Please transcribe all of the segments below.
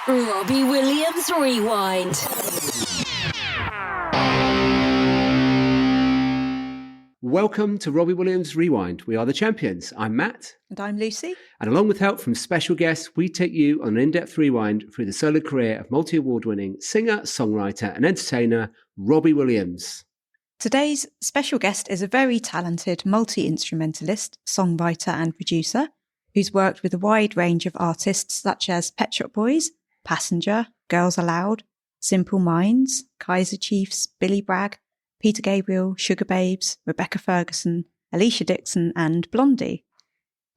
Robbie Williams Rewind. Welcome to Robbie Williams Rewind. We are the champions. I'm Matt. And I'm Lucy. And along with help from special guests, we take you on an in-depth rewind through the solo career of multi-award winning singer, songwriter and entertainer, Robbie Williams. Today's special guest is a very talented multi-instrumentalist, songwriter and producer who's worked with a wide range of artists such as Pet Shop Boys, Passenger, Girls Aloud, Simple Minds, Kaiser Chiefs, Billy Bragg, Peter Gabriel, Sugar Babes, Rebecca Ferguson, Alicia Dixon and Blondie.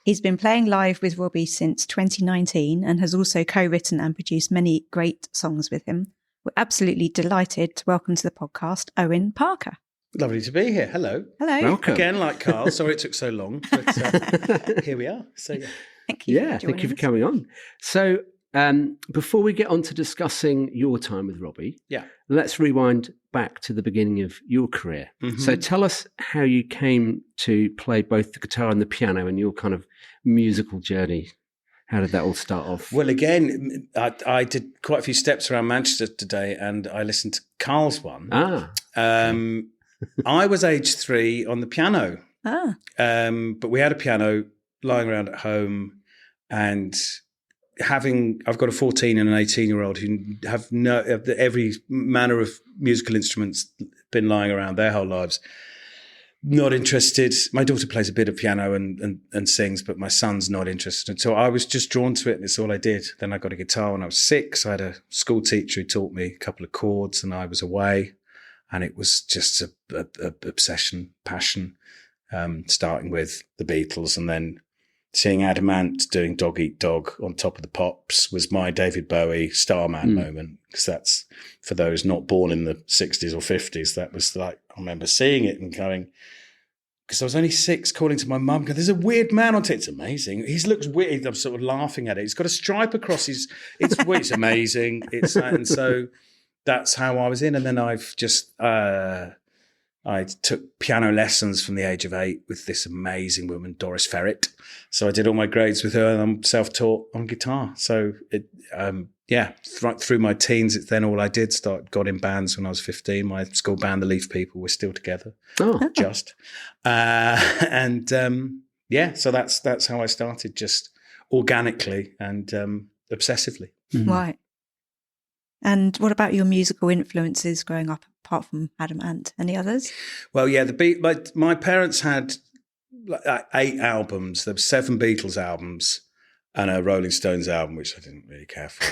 He's been playing live with Robbie since 2019 and has also co-written and produced many great songs with him. We're absolutely delighted to welcome to the podcast Owen Parker. Lovely to be here. Hello. Hello. Welcome. Again, like Karl. Sorry it took so long, but here we are. So yeah. Thank you. Thank you for coming on. So before we get on to discussing your time with Robbie, let's rewind back to the beginning of your career. Mm-hmm. So tell us how you came to play both the guitar and the piano in your kind of musical journey. How did that all start off? Well, again, I did quite a few steps around Manchester today and I listened to Karl's one. I was age 3 on the piano. But we had a piano lying around at home and I've got a 14 and an 18-year-old who have every manner of musical instruments been lying around their whole lives. Not interested. My daughter plays a bit of piano and sings, but my son's not interested. And so I was just drawn to it, and it's all I did. Then I got a guitar when I was 6. I had a school teacher who taught me a couple of chords, and I was away. And it was just a obsession, passion, starting with the Beatles and then seeing Adamant doing Dog Eat Dog on Top of the Pops was my David Bowie Starman moment. Because that's, for those not born in the 60s or 50s, that was like, I remember seeing it and going, because I was only 6, calling to my mum, there's a weird man on it. It's amazing. He looks weird. I'm sort of laughing at it. He's got a stripe across his, it's amazing. And so that's how I was in. And then I've just, I took piano lessons from the age of 8 with this amazing woman, Doris Ferret. So I did all my grades with her and I'm self-taught on guitar. So right through my teens, it's then all I did. Got in bands when I was 15. My school band, the Leaf People, we're still together. Just. So that's how I started, just organically and obsessively. Mm-hmm. Right. And what about your musical influences growing up, apart from Adam Ant? Any others? Well, yeah, my parents had 8 albums. There were 7 Beatles albums and a Rolling Stones album, which I didn't really care for.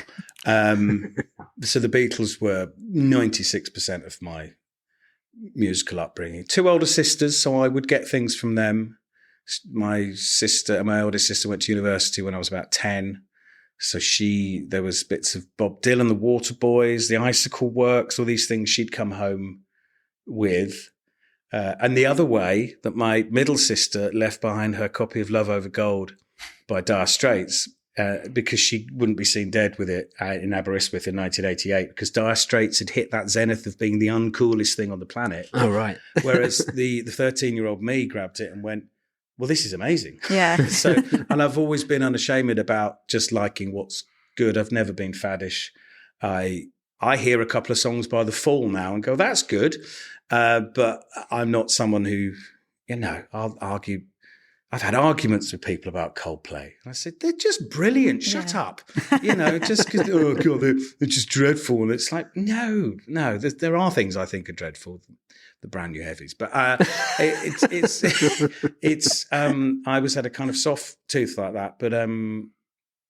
So the Beatles were 96% of my musical upbringing. 2 older sisters, so I would get things from them. My oldest sister went to university when I was about 10. So there was bits of Bob Dylan, the Waterboys, the Icicle Works, all these things she'd come home with. And the other way, that my middle sister left behind her copy of Love Over Gold by Dire Straits, because she wouldn't be seen dead with it in Aberystwyth in 1988, because Dire Straits had hit that zenith of being the uncoolest thing on the planet. Oh, right. Whereas the 13-year-old me grabbed it and went, well, this is amazing. Yeah. And I've always been unashamed about just liking what's good. I've never been faddish. I hear a couple of songs by The Fall now and go, that's good. But I'm not someone who, I'll argue. I've had arguments with people about Coldplay. And I said, they're just brilliant. Shut up. Just because, oh, God, they're just dreadful. And it's like, no, there are things I think are dreadful. The brand new heavies, but it's I always had a kind of soft tooth like that, but and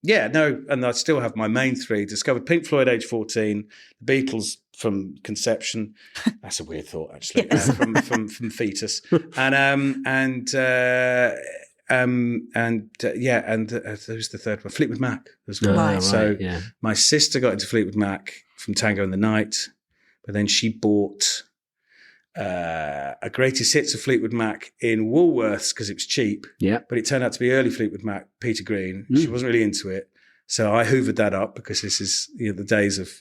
I still have my main 3. Discovered Pink Floyd age 14, the Beatles from conception. That's a weird thought, actually. Yes. From fetus, and who's the third one? Fleetwood Mac as well. Right. So my sister got into Fleetwood Mac from Tango in the Night, but then she bought a greatest hits of Fleetwood Mac in Woolworths because it was cheap. Yeah. But it turned out to be early Fleetwood Mac, Peter Green. She wasn't really into it. So I hoovered that up because this is the days of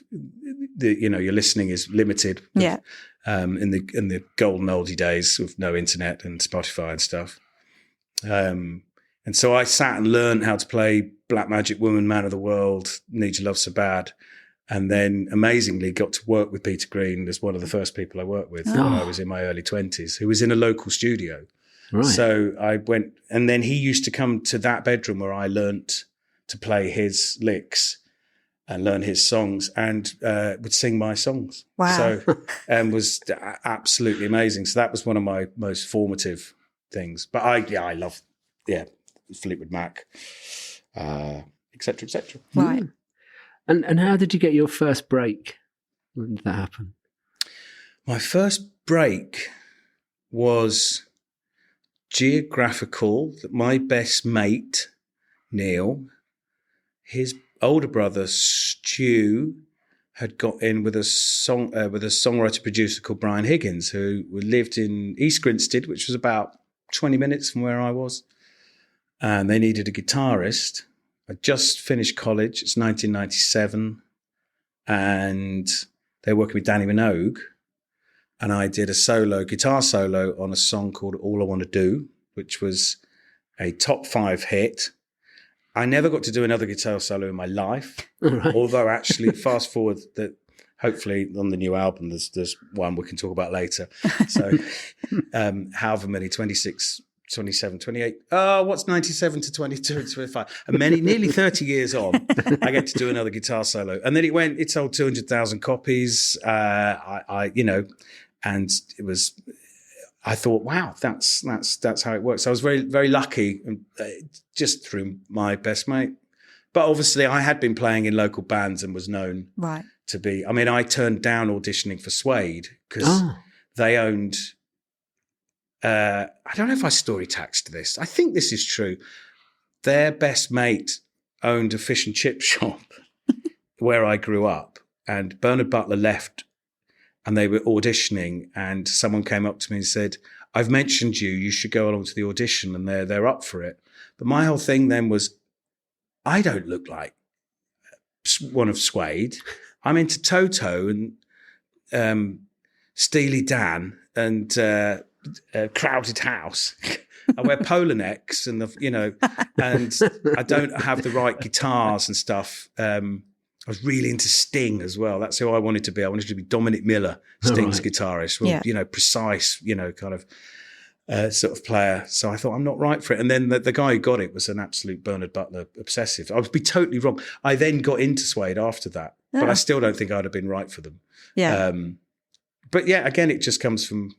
your listening is limited. Yeah. In the golden oldie days with no internet and Spotify and stuff. And so I sat and learned how to play Black Magic Woman, Man of the World, Need Your Love So Bad. And then amazingly got to work with Peter Green as one of the first people I worked with when I was in my early 20s, who was in a local studio. Right. So I went, and then he used to come to that bedroom where I learnt to play his licks and learn his songs, and would sing my songs. Wow. So, and was absolutely amazing. So that was one of my most formative things. But I love, Fleetwood Mac, et cetera, et cetera. Right. And how did you get your first break? When did that happen? My first break was geographical. That my best mate, Neil, his older brother, Stu, had got in with a songwriter producer called Brian Higgins, who lived in East Grinstead, which was about 20 minutes from where I was. And they needed a guitarist. I just finished college. It's 1997. And they were working with Danny Minogue. And I did a guitar solo on a song called All I Want to Do, which was a top 5 hit. I never got to do another guitar solo in my life. Right. Although actually, fast forward, that hopefully on the new album, there's one we can talk about later. So however many, 26, 27, 28. Oh, what's 97 to 22 to 25? And nearly 30 years on, I get to do another guitar solo. And then it sold 200,000 copies. And it was, I thought, wow, that's how it works. I was very, very lucky, just through my best mate. But obviously I had been playing in local bands and was known to be, I turned down auditioning for Suede because they owned, I don't know if I story taxed this. I think this is true. Their best mate owned a fish and chip shop where I grew up, and Bernard Butler left, and they were auditioning, and someone came up to me and said, I've mentioned you should go along to the audition, and they're up for it. But my whole thing then was, I don't look like one of Suede. I'm into Toto and Steely Dan and Crowded House. I wear polo necks and and I don't have the right guitars and stuff. I was really into Sting as well. That's who I wanted to be. I wanted to be Dominic Miller, Sting's guitarist. Well, precise, kind of sort of player. So I thought, I'm not right for it. And then the guy who got it was an absolute Bernard Butler obsessive. I would be totally wrong. I then got into Suede after that, but I still don't think I'd have been right for them. Yeah. But yeah, again, it just came from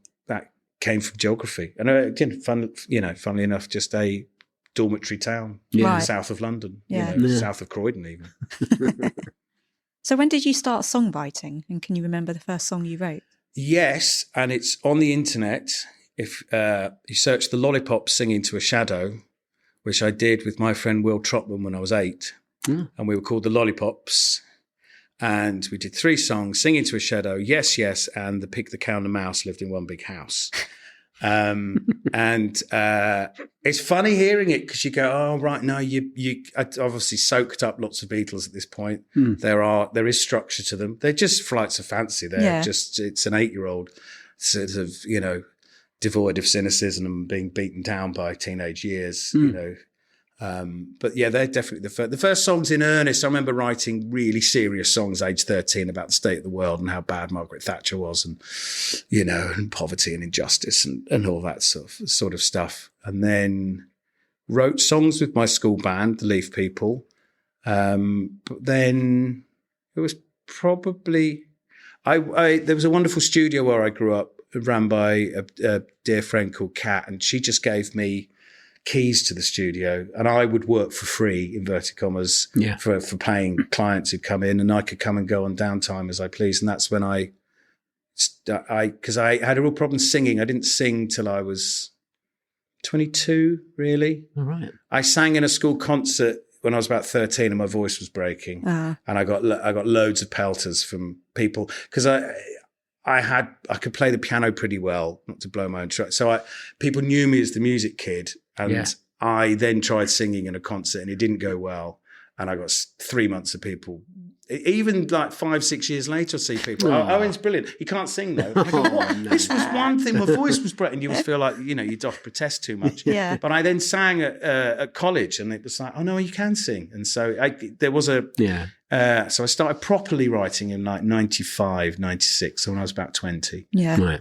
geography. And again, funnily enough, just a dormitory town south of London, south of Croydon even. So when did you start songwriting, and can you remember the first song you wrote? Yes, and it's on the internet. If you search The Lollipops Singing to a Shadow, which I did with my friend Will Trotman when I was 8, and we were called The Lollipops, and we did 3 songs, Singing to a Shadow, Yes, Yes, and The Pig, the Cow and the Mouse Lived in One Big House. And it's funny hearing it because you go, oh right, no, you obviously soaked up lots of Beatles at this point. There is structure to them. They're just flights of fancy. It's an 8-year-old sort of devoid of cynicism and being beaten down by teenage years. But yeah, they're definitely the first songs in earnest. I remember writing really serious songs age 13 about the state of the world and how bad Margaret Thatcher was, and and poverty and injustice and all that sort of stuff. And then wrote songs with my school band, the Leaf People. But then it was probably there was a wonderful studio where I grew up, run by a dear friend called Kat, and she just gave me keys to the studio, and I would work for free, inverted commas, for paying clients who'd come in, and I could come and go on downtime as I pleased. And that's when because I had a real problem singing. I didn't sing till I was 22, really. All right. I sang in a school concert when I was about 13 and my voice was breaking. And I got loads of pelters from people because I could play the piano pretty well, not to blow my own trumpet. So people knew me as the music kid. And I then tried singing in a concert and it didn't go well. And I got 3 months of people even like 5-6 years later, I see people. Owen's brilliant. He can't sing though. I go, what? No. This was one thing. My voice was great, and you always feel like you don't protest too much. Yeah. But I then sang at college, and it was like, oh no, you can sing. And so there was a so I started properly writing in like 95, 96, so when I was about 20. Yeah.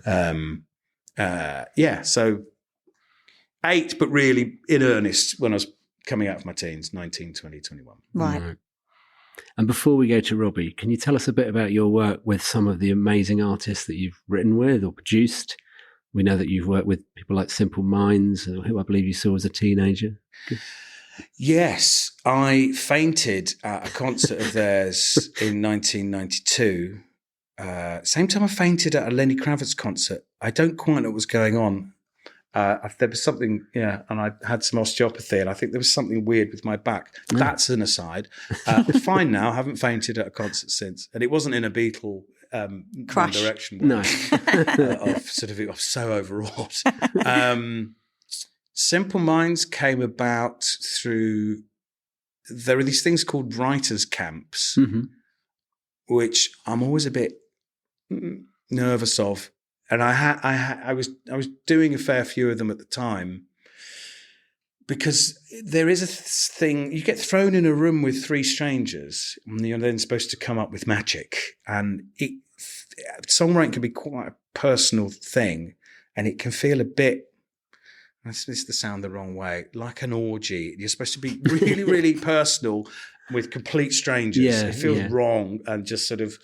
Right. So 8, but really in earnest when I was coming out of my teens, 19, 20, 21. Right. And before we go to Robbie, can you tell us a bit about your work with some of the amazing artists that you've written with or produced? We know that you've worked with people like Simple Minds, who I believe you saw as a teenager. Yes, I fainted at a concert of theirs in 1992. Same time I fainted at a Lenny Kravitz concert. I don't quite know what was going on. There was something, and I had some osteopathy, and I think there was something weird with my back. That's an aside. I'm fine now. I haven't fainted at a concert since, and it wasn't in a Beatle One Direction way. No, of so overwrought. Simple Minds came about through. There are these things called writers' camps, which I'm always a bit nervous of. And I was doing a fair few of them at the time, because there is a thing, you get thrown in a room with 3 strangers and you're then supposed to come up with magic. And songwriting can be quite a personal thing, and it can feel a bit, this is the sound the wrong way, like an orgy. You're supposed to be really, really personal with complete strangers. Yeah, it feels wrong, and just sort of,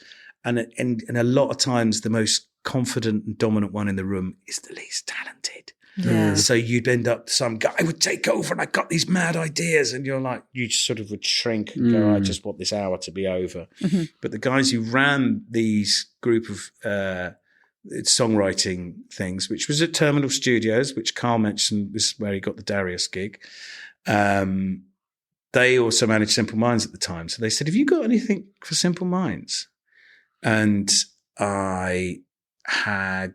and a lot of times the most confident and dominant one in the room is the least talented. Yeah. So you'd end up, some guy would take over and I got these mad ideas, and you're like, you just sort of would shrink and go, I just want this hour to be over. But the guys who ran these group of songwriting things, which was at Terminal Studios, which Karl mentioned was where he got the Darius gig, they also managed Simple Minds at the time. So they said, have you got anything for Simple Minds? And I had,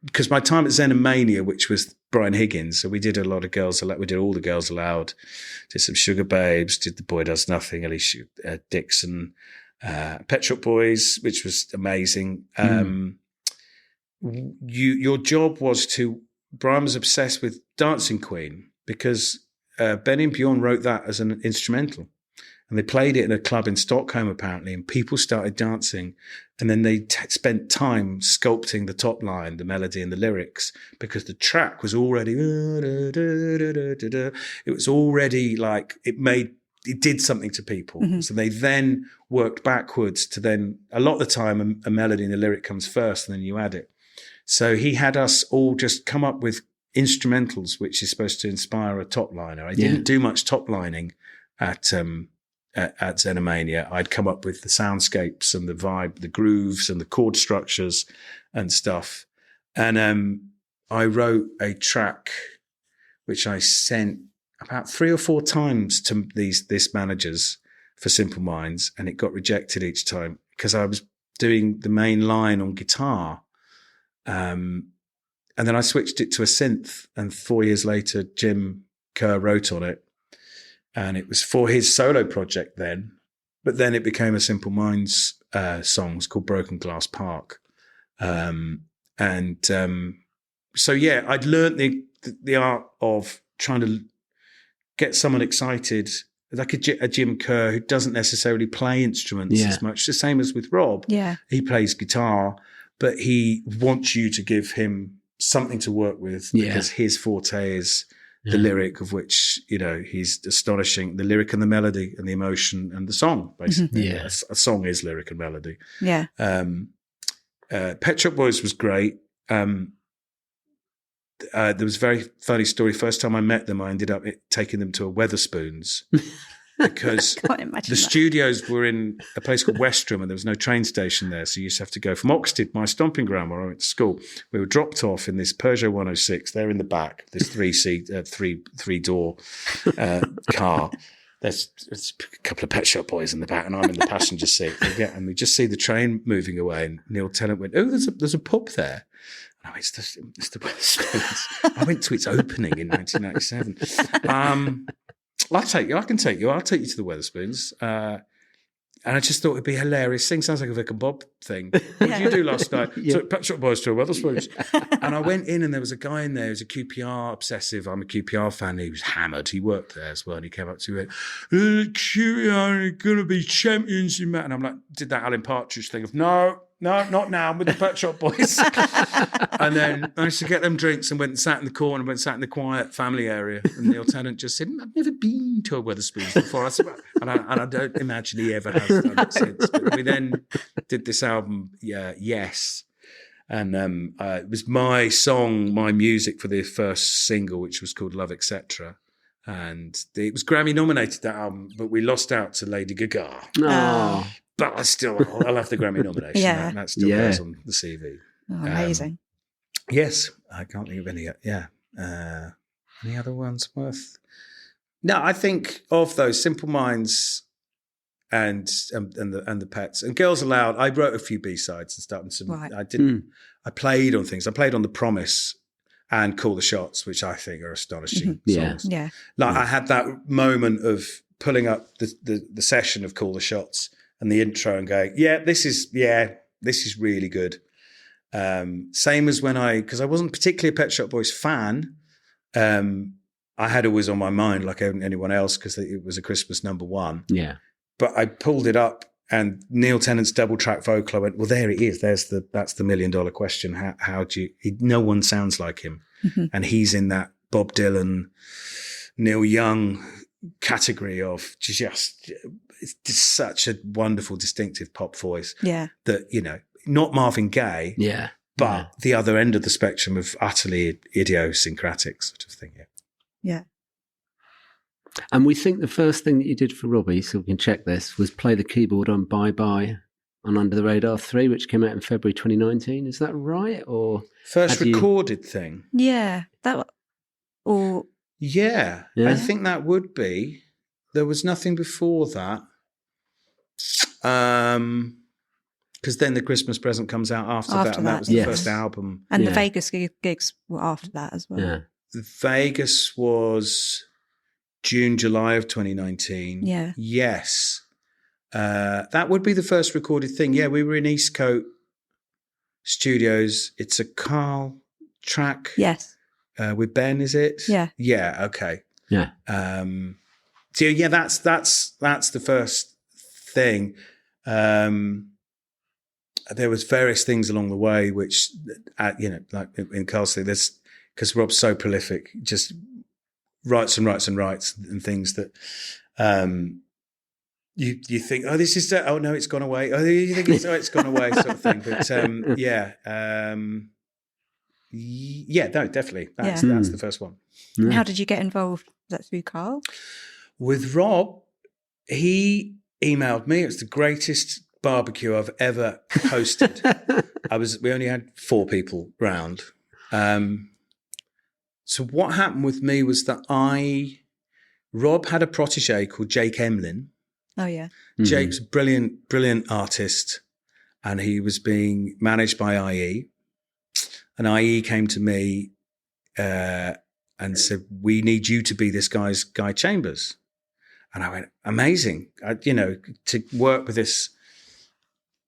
because my time at Xenomania, which was Brian Higgins, so we did a lot of Girls Aloud, we did all the Girls Aloud, did some Sugar Babes, did The Boy Does Nothing, Alicia Dixon, Pet Shop Boys, which was amazing. Your job was Brian was obsessed with Dancing Queen, because Benny and Bjorn wrote that as an instrumental. And they played it in a club in Stockholm, apparently, and people started dancing. And then they spent time sculpting the top line, the melody and the lyrics, because the track was already, it was already like, it did something to people. So they then worked backwards to then, a lot of the time, a melody and a lyric comes first, and then you add it. So he had us all just come up with instrumentals, which is supposed to inspire a top liner. I didn't do much top lining at Xenomania. I'd come up with the soundscapes and the vibe, the grooves and the chord structures and stuff. And I wrote a track which I sent about 3 or 4 times to this managers for Simple Minds, and it got rejected each time because I was doing the main line on guitar. And then I switched it to a synth, and 4 years later, Jim Kerr wrote on it. And it was for his solo project then, but then it became a Simple Minds song. It's called Broken Glass Park. So yeah, I'd learned the art of trying to get someone excited, like a Jim Kerr who doesn't necessarily play instruments as much. The same as with Rob. Yeah. He plays guitar, but he wants you to give him something to work with because his forte is the lyric, of which, he's astonishing, the lyric and the melody and the emotion and the song, basically. Yeah. A song is lyric and melody. Yeah. Pet Shop Boys was great. There was a very funny story. First time I met them, I ended up taking them to a Wetherspoons because the studios were in a place called Westerham, and there was no train station there. So you used to have to go from Oxted, my stomping ground where I went to school. We were dropped off in this Peugeot 106. They're in the back, this 3-door car. There's a couple of Pet Shop Boys in the back, and I'm in the passenger seat. And we just see the train moving away. And Neil Tennant went, "Oh, there's a pub there." And I went, it's the Wetherspoons. I went to its opening in 1997. I'll take you. I can take you. I'll take you to the Wetherspoons. I just thought it'd be hilarious. Sounds like a Vic and Bob thing. What did you do last night? So Pet Shop Boys tour, Wetherspoons. And I went in and there was a guy in there who was a QPR obsessive. I'm a QPR fan. He was hammered. He worked there as well. And he came up to me and went, QPR are going to be champions in that. And I'm like, did that Alan Partridge thing of, no, not now. I'm with the Pet Shop Boys. And then managed to get them drinks and went and sat in the corner and went and sat in the quiet family area. And Neil Tennant just said, I've never been to a Wetherspoons before. I said, well, and I don't imagine he ever has done it since. But we then did this album, Yes. And it was my song, my music for the first single, which was called Love, Etc. And it was Grammy nominated, that album, but we lost out to Lady Gaga. Oh. But I'll have the Grammy nomination. Yeah. That still goes on the CV. Oh, amazing. Yes, I can't think of any yet. Yeah. Any other ones worth? No, I think of those Simple Minds and the Pets and Girls Aloud. I wrote a few B-sides and stuff. And some, Right. I didn't. I played on things. I played on The Promise and Call the Shots, which I think are astonishing songs. Yeah. Like I had that moment of pulling up the session of Call the Shots and the intro and going, this is really good. Same as when because I wasn't particularly a Pet Shop Boys fan, I had always on my mind, like anyone else, because it was a Christmas number one. Yeah. But I pulled it up and Neil Tennant's double track vocal, I went, well, there it is. That's the $1 million question. How do you, no one sounds like him. Mm-hmm. And he's in that Bob Dylan, Neil Young category of just, it's just such a wonderful, distinctive pop voice. Yeah. That, not Marvin Gaye. Yeah. But the other end of the spectrum of utterly idiosyncratic sort of thing. Yeah. And we think the first thing that you did for Robbie, so we can check this, was play the keyboard on Bye Bye on Under the Radar 3, which came out in February 2019. Is that right? Or first recorded thing? Yeah. Yeah, I think that would be. There was nothing before that. Because then the Christmas Present comes out after that, and that was the first album. And the Vegas gigs were after that as well. Yeah. Vegas was June, July of 2019. Yeah. Yes. That would be the first recorded thing. Yeah, we were in Eastcote Studios. It's a Karl track. Yes. With Ben, is it? Yeah. Yeah, okay. Yeah. So yeah, that's the first thing. There was various things along the way, which, like in Karl's thing, because Rob's so prolific, just writes and things that you think, oh, this is, oh no, it's gone away. Oh, you think it's gone away, sort of thing. But no, definitely. That's the first one. Yeah. How did you get involved? Was that through Karl? With Rob, he emailed me. It was the greatest barbecue I've ever hosted. We only had 4 people round. So what happened with me was that Rob had a protege called Jake Emlyn. Oh yeah. Mm-hmm. Jake's a brilliant artist, and he was being managed by IE. And IE came to me and said, "We need you to be this guy's Guy Chambers." And I went, "Amazing!" To work with this.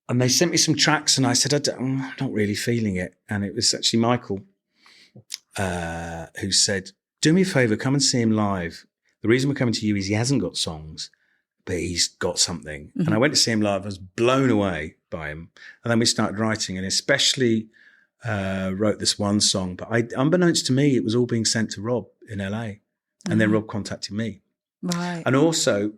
And they sent me some tracks, and I said, I'm not really feeling it. And it was actually Michael who said, "Do me a favor, come and see him live. The reason we're coming to you is he hasn't got songs, but he's got something." Mm-hmm. And I went to see him live. I was blown away by him. And then we started writing, and especially wrote this one song. But unbeknownst to me, it was all being sent to Rob in LA. Mm-hmm. And then Rob contacted me. Right. And also,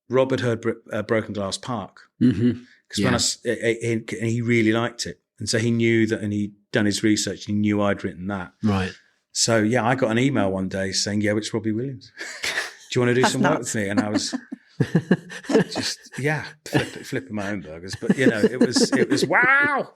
Rob had heard Broken Glass Park. Mm-hmm. Because he really liked it. And so he knew that, and he'd done his research, he knew I'd written that. Right. So, yeah, I got an email one day saying, it's Robbie Williams. Do you want to do some work with me? And I was just, flipping my own burgers. But, it was wow,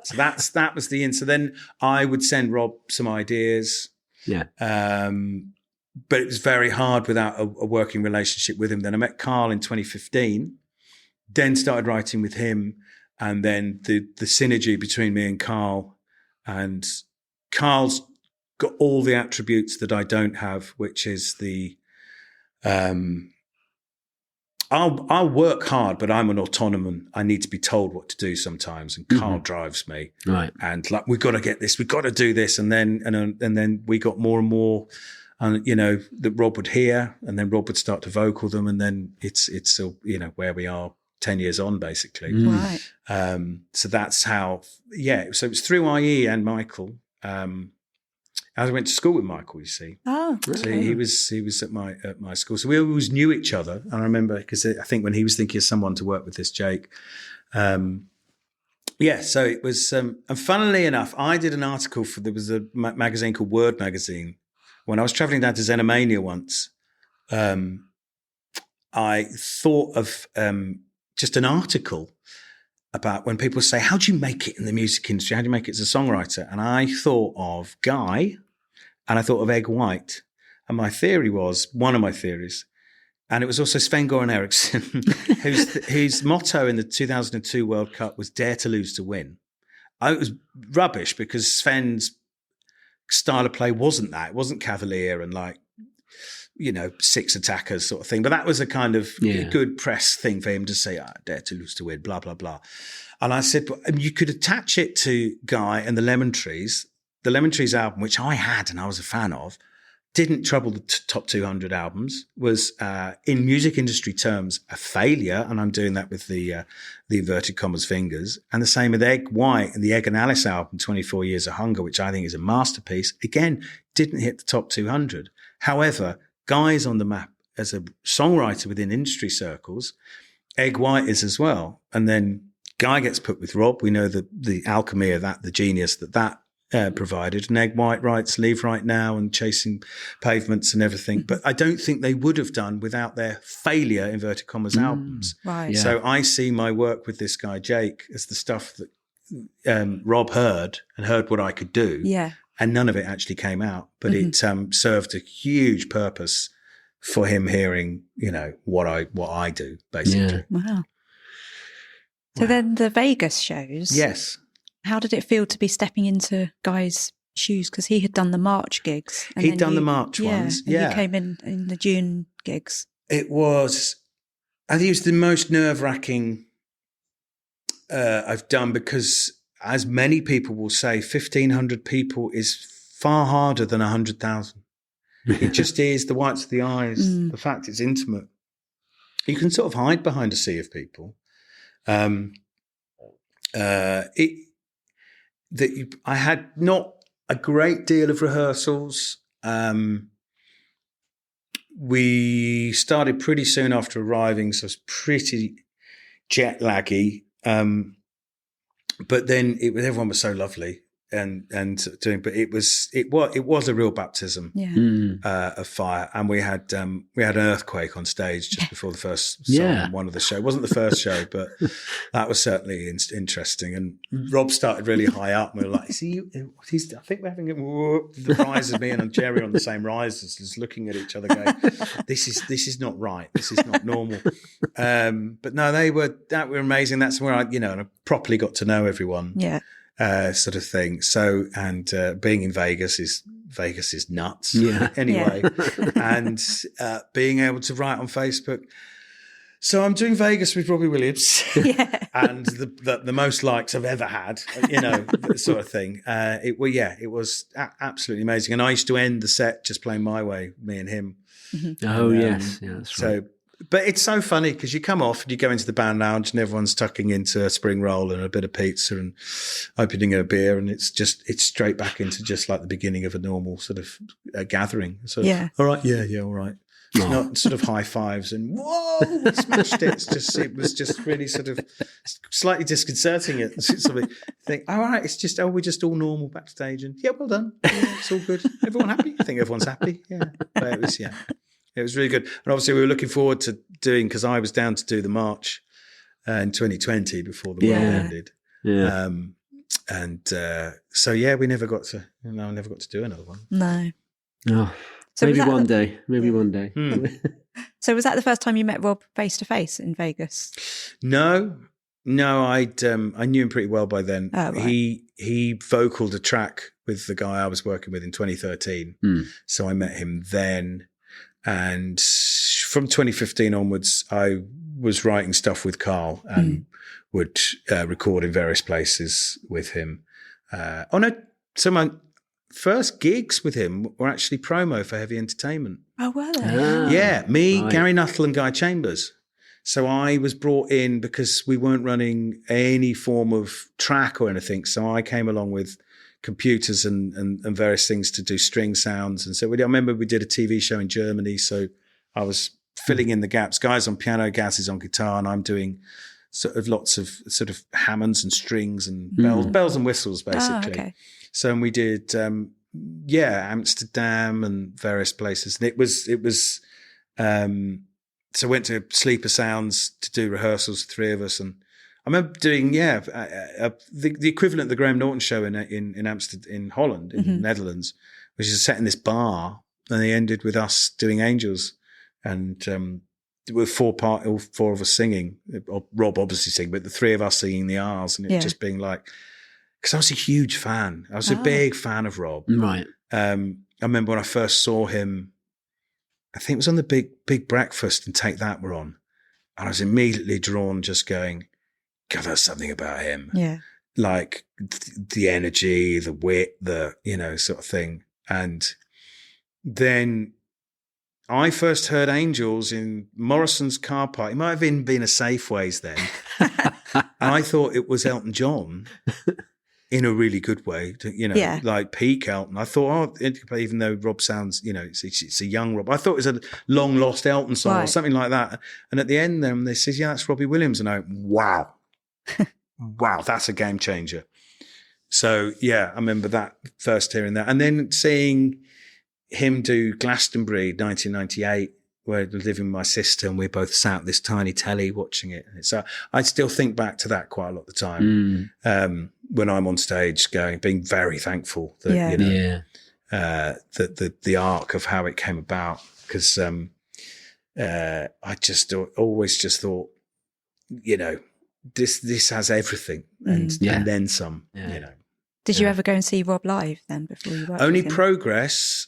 So that was the end. So then I would send Rob some ideas. Yeah. But it was very hard without a working relationship with him. Then I met Karl in 2015. Then started writing with him, and then the synergy between me and Karl. And Karl's got all the attributes that I don't have, which is the I'll work hard, but I'm an autonomous. I need to be told what to do sometimes, and Karl drives me. Right. And like, we've got to get this, we've got to do this, and then we got more and more, that Rob would hear, and then Rob would start to vocal them, and then it's where we are 10 years on, basically. Right. So that's how. Yeah. So it was through IE and Michael. I went to school with Michael, you see. Oh, so okay. he was at my school. So we always knew each other. And I remember, because I think when he was thinking of someone to work with this Jake. So it was, and funnily enough, I did an article there was a magazine called Word Magazine. When I was traveling down to Xenomania once, I thought of just an article about when people say, how do you make it in the music industry? How do you make it as a songwriter? And I thought of Guy, and I thought of Egg White. And my theory was, one of my theories, and it was also Sven-Goran Eriksson, whose motto in the 2002 World Cup was dare to lose to win. It was rubbish, because Sven's style of play wasn't that. It wasn't cavalier and like, six attackers sort of thing. But that was a kind of good press thing for him to say, dare to lose to win, blah, blah, blah. And I said, well, you could attach it to Guy and the Lemon Trees. The Lemon Trees album, which I had and I was a fan of, didn't trouble the top 200 albums, was in music industry terms a failure. And I'm doing that with the inverted commas fingers. And the same with Egg White and the Egg and Alice album, 24 Years of Hunger, which I think is a masterpiece. Again, didn't hit the top 200. However, Guy's on the map as a songwriter within industry circles. Egg White is as well. And then Guy gets put with Rob. We know the alchemy of that, the genius that provided. And Egg White writes Leave Right Now and Chasing Pavements and everything. But I don't think they would have done without their failure, inverted commas, albums. Right. Yeah. So I see my work with this guy, Jake, as the stuff that Rob heard what I could do. Yeah. And none of it actually came out. But it served a huge purpose for him hearing, what I do, basically. Yeah. Wow. So then the Vegas shows. Yes. How did it feel to be stepping into Guy's shoes? Because he had done the March gigs. And He'd done the March ones. And you came in the June gigs. It was, I think it was the most nerve-wracking I've done, because as many people will say, 1,500 people is far harder than 100,000. It just is. The whites of the eyes, the fact it's intimate. You can sort of hide behind a sea of people. I had not a great deal of rehearsals. We started pretty soon after arriving, so it was pretty jet laggy. But then everyone was so lovely and doing. But it was a real baptism of fire, and we had an earthquake on stage just before the first song on one of the show. It wasn't the first show, but that was certainly interesting. And Rob started really high up, and we were like, "See, I think we're having the rise of me and Jerry on the same rise, just looking at each other, going, this is not right. This is not normal." But no, they were amazing. That's where I properly got to know everyone. Yeah. Sort of thing. So, and being in Vegas is nuts. Yeah. Anyway, and being able to write on Facebook. So I'm doing Vegas with Robbie Williams, and the most likes I've ever had. Sort of thing. It was absolutely amazing. And I used to end the set just playing My Way, me and him. Mm-hmm. Oh yes, yeah, that's right. So. But it's so funny because you come off and you go into the band lounge and everyone's tucking into a spring roll and a bit of pizza and opening a beer, and it's straight back into just like the beginning of a normal sort of gathering. So, all right, yeah, all right. Oh. Not sort of high fives and whoa, we smashed it. It was just really sort of slightly disconcerting. It sort of think, all right, we're just all normal backstage, and well done, it's all good. Everyone happy? I think everyone's happy. Yeah, but it was It was really good. And obviously we were looking forward to doing, because I was down to do the March in 2020 before the world ended. Yeah. So we never got to, I never got to do another one. No. Oh, so maybe one day. Maybe one day. So was that the first time you met Rob face to face in Vegas? No, I knew him pretty well by then. Oh, right. He vocaled a track with the guy I was working with in 2013. So I met him then. And from 2015 onwards, I was writing stuff with Karl and would record in various places with him. So my first gigs with him were actually promo for Heavy Entertainment. Oh, were they? Yeah, me, right. Gary Nuttall and Guy Chambers. So I was brought in because we weren't running any form of track or anything. So I came along with computers and various things to do string sounds. And so I remember we did a TV show in Germany. So I was filling in the gaps. Guys on piano, Gaz is on guitar, and I'm doing sort of lots of sort of Hammonds and strings and bells and whistles, basically. Oh, okay. So we did, Amsterdam and various places. And it was. So I went to Sleeper Sounds to do rehearsals, three of us, and I remember doing the equivalent of the Graham Norton show in Amsterdam, in Holland, in the Netherlands, which is set in this bar, and they ended with us doing Angels, and with all four of us singing, Rob obviously singing, but the three of us singing the R's, and it just being like, because I was a huge fan, I was a big fan of Rob. Right. I remember when I first saw him. I think it was on the Big Breakfast and Take That were on. And I was immediately drawn, just going, God, there's something about him. Yeah. Like the energy, the wit, sort of thing. And then I first heard Angels in Morrison's car park. It might have even been a Safeways then. And I thought it was Elton John. In a really good way, like peak Elton. I thought, even though Rob sounds, it's a young Rob. I thought it was a long lost Elton song or something like that. And at the end, then they says, "Yeah, that's Robbie Williams," and I went, "Wow, wow, that's a game changer." So yeah, I remember that first hearing that, and then seeing him do Glastonbury 1998. Where I was living with my sister, and we both sat at this tiny telly watching it. So I still think back to that quite a lot of the time. When I'm on stage being very thankful that, the arc of how it came about. Because I just always thought, this has everything and then some, Did you ever go and see Rob live then before you worked Only with him? Progress.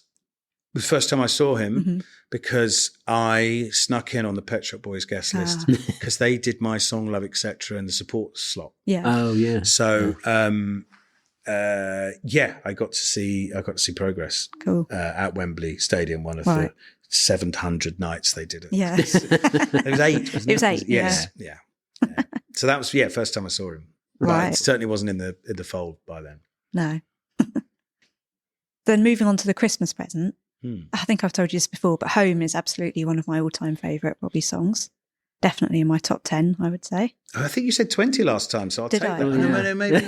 The first time I saw him, because I snuck in on the Pet Shop Boys guest list because they did my song "Love Etc." in the support slot. Yeah. Oh yeah. So I got to see Progress. Cool. At Wembley Stadium, one of the 700 nights they did it. Yeah. It was 8. Wasn't it? It was 8. Yes. Yeah. So that was first time I saw him. Right. It certainly wasn't in the fold by then. No. Then moving on to the Christmas present. I think I've told you this before, but Home is absolutely one of my all-time favourite Robbie songs. Definitely in my top 10, I would say. I think you said 20 last time, so I'll take that. No, maybe.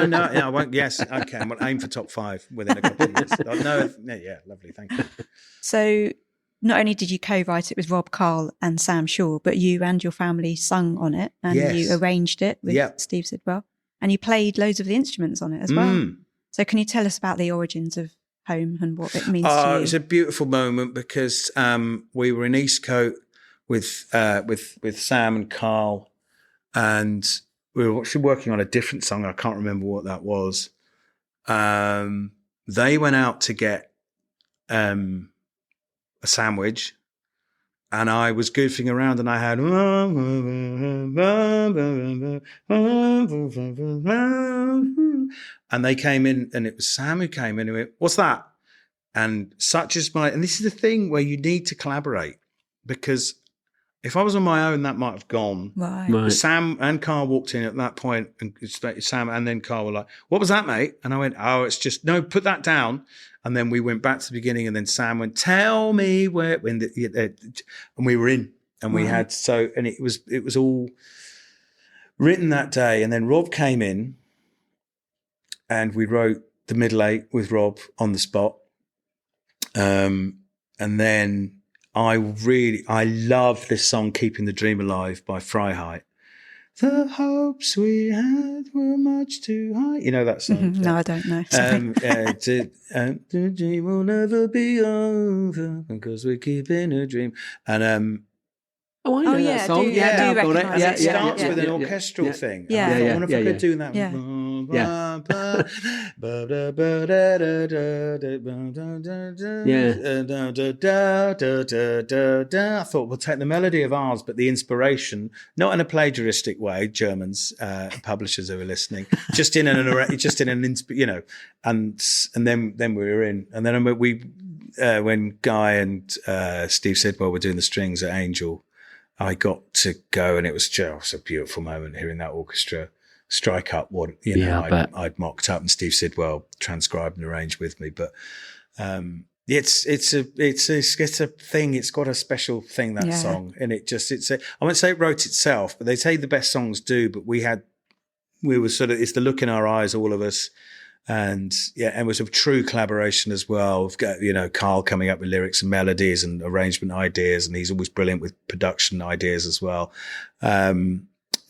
No, I won't. Yes, okay. I'm going to aim for top 5 within a couple of years. Lovely, thank you. So not only did you co-write it with Rob, Karl and Sam Shaw, but you and your family sung on it, and you arranged it with Steve Sidwell, and you played loads of the instruments on it as well. So can you tell us about the origins of Home and what it means to you? It was a beautiful moment because we were in Eastcote with Sam and Karl, and we were actually working on a different song. I can't remember what that was. They went out to get a sandwich, and I was goofing around, and I had and they came in, and it was Sam who came in and went, "What's that?" And this is the thing where you need to collaborate, because if I was on my own, that might have gone. Right. Sam and Karl walked in at that point, and Sam and then Karl were like, "What was that, mate?" And I went, "Oh, it's just, no, put that down." And then we went back to the beginning, and then Sam went, "Tell me where," and we were in, and we had, and it was all written that day. And then Rob came in, and we wrote the middle 8 with Rob on the spot. And then I love this song, "Keeping the Dream Alive" by Freiheit. The hopes we had were much too high. You know that song? No, I don't know. The dream will never be over because we're keeping a dream. And I know that song. I do recognise it. It starts with an orchestral thing. Yeah. I wonder if I could do that. Yeah. I thought we'll take the melody of ours, but the inspiration, not in a plagiaristic way, Germans, publishers who are listening, just in an, and then we were in, and then when Guy and Steve Sidwell were doing the strings at Angel, I got to go, and it was just a beautiful moment hearing that orchestra strike up what I'd mocked up, and Steve Sidwell transcribed and arranged with me. But it's a thing. It's got a special thing, that song, and I won't say it wrote itself, but they say the best songs do. But we were sort of, it's the look in our eyes, all of us. And it was a true collaboration as well. We've got, Karl coming up with lyrics and melodies and arrangement ideas, and he's always brilliant with production ideas as well. So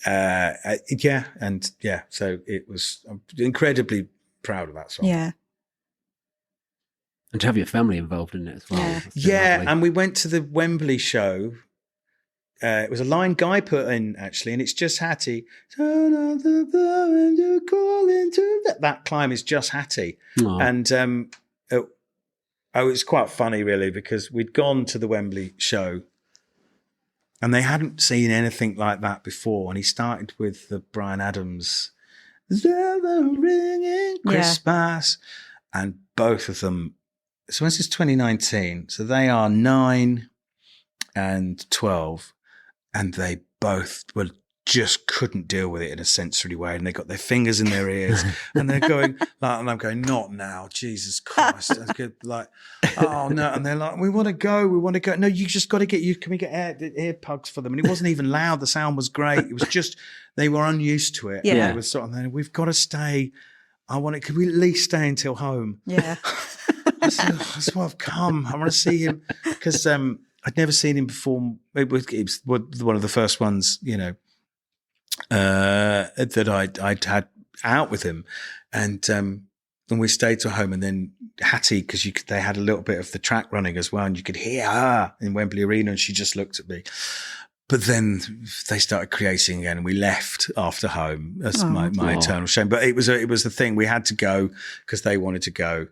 it was, I'm incredibly proud of that song. Yeah. And to have your family involved in it as well. Yeah, and we went to the Wembley show. It was a line Guy put in, actually, and it's just Hattie. Turn on the blow and you call into that climb is just Hattie. Aww. And it was quite funny, really, because we'd gone to the Wembley show and they hadn't seen anything like that before. And he started with the Bryan Adams, ringing Christmas, and both of them. So this is 2019. So they are 9 and 12. And they both just couldn't deal with it in a sensory way. And they got their fingers in their ears and they're going, and I'm going, not now, Jesus Christ. Like, oh no. And they're like, we want to go. No, you just got to can we get ear plugs for them? And it wasn't even loud. The sound was great. It was just, they were unused to it. Yeah. And it was sort of, we've got to stay. Could we at least stay until home? Yeah. That's why I've come. I want to see him because, I'd never seen him perform. It was one of the first ones, that I'd had out with him, and we stayed to home. And then Hattie, because they had a little bit of the track running as well, and you could hear her in Wembley Arena, and she just looked at me. But then they started creating again, and we left after home. That's my eternal shame. But it was the thing, we had to go because they wanted to go.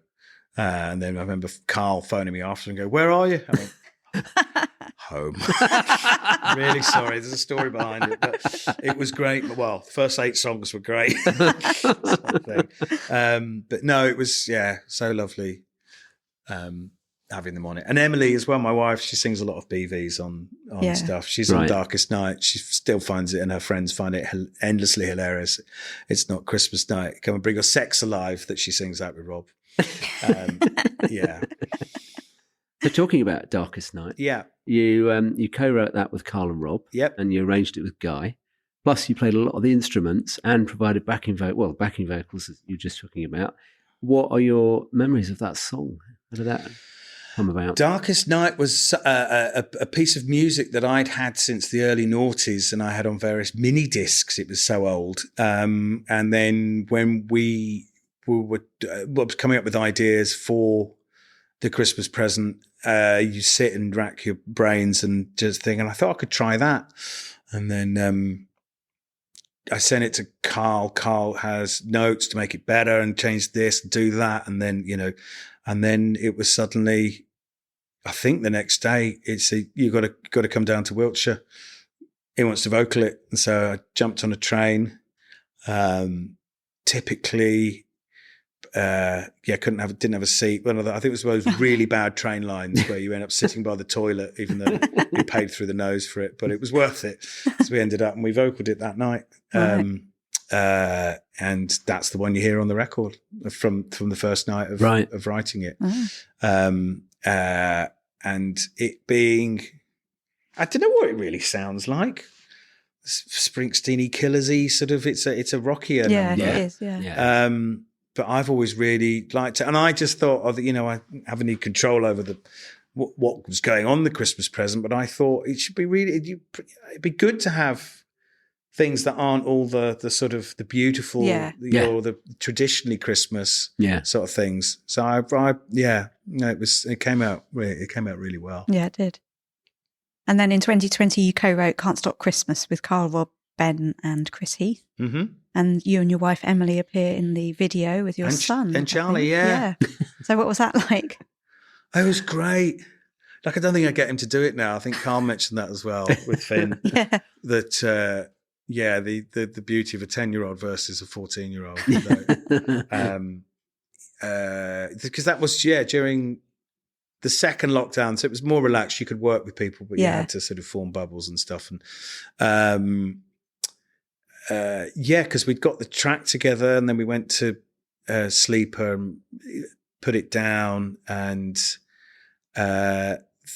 And then I remember Karl phoning me after and go, "Where are you?" I went, home. Really sorry, there's a story behind it, but it was great. Well, the first 8 songs were great. But no, it was so lovely having them on it. And Emily as well, my wife, she sings a lot of BVs on stuff. She's on Darkest Night. She still finds it, and her friends find it endlessly hilarious. It's not Christmas night, Come and Bring Your Sex Alive, that she sings that with Rob. So talking about Darkest Night, you co-wrote that with Karl and Rob, and you arranged it with Guy. Plus, you played a lot of the instruments and provided backing vocals that you were just talking about. What are your memories of that song? How did that come about? Darkest Night was a piece of music that I'd had since the early noughties, and I had on various mini discs. It was so old. And then when we were coming up with ideas for the Christmas present, you sit and rack your brains and just think, and I thought I could try that. And then I sent it to Karl. Karl has notes to make it better and change this, do that. And then, it was suddenly, I think the next day, you got to come down to Wiltshire. He wants to vocal it. And so I jumped on a train. Typically, didn't have a seat. One of I think it was one of those really bad train lines where you end up sitting by the toilet, even though you paid through the nose for it. But it was worth it. So we ended up and we vocaled it that night. And that's the one you hear on the record from the first night of writing it. And it being, I don't know what it really sounds like. Springsteen-y, Killers-y sort of. It's a rockier number. Yeah, it is. Yeah. But I've always really liked it, and I just thought, I have any control over what was going on the Christmas present. But I thought it should be it'd be good to have things that aren't all the sort of the beautiful, or the traditionally Christmas sort of things. So it came out really well. Yeah, it did. And then in 2020, you co-wrote "Can't Stop Christmas" with Karl, Rob, Ben and Chris Heath. Mm-hmm. And you and your wife Emily appear in the video with your son. And Charlie, yeah. So what was that like? It was great. Like, I don't think I get him to do it now. I think Karl mentioned that as well with Finn. Yeah. That, the beauty of a 10-year-old versus a 14-year-old. Because that was, during the second lockdown. So it was more relaxed. You could work with people, but you had to sort of form bubbles and stuff. And because we'd got the track together and then we went to Sleeper and put it down. And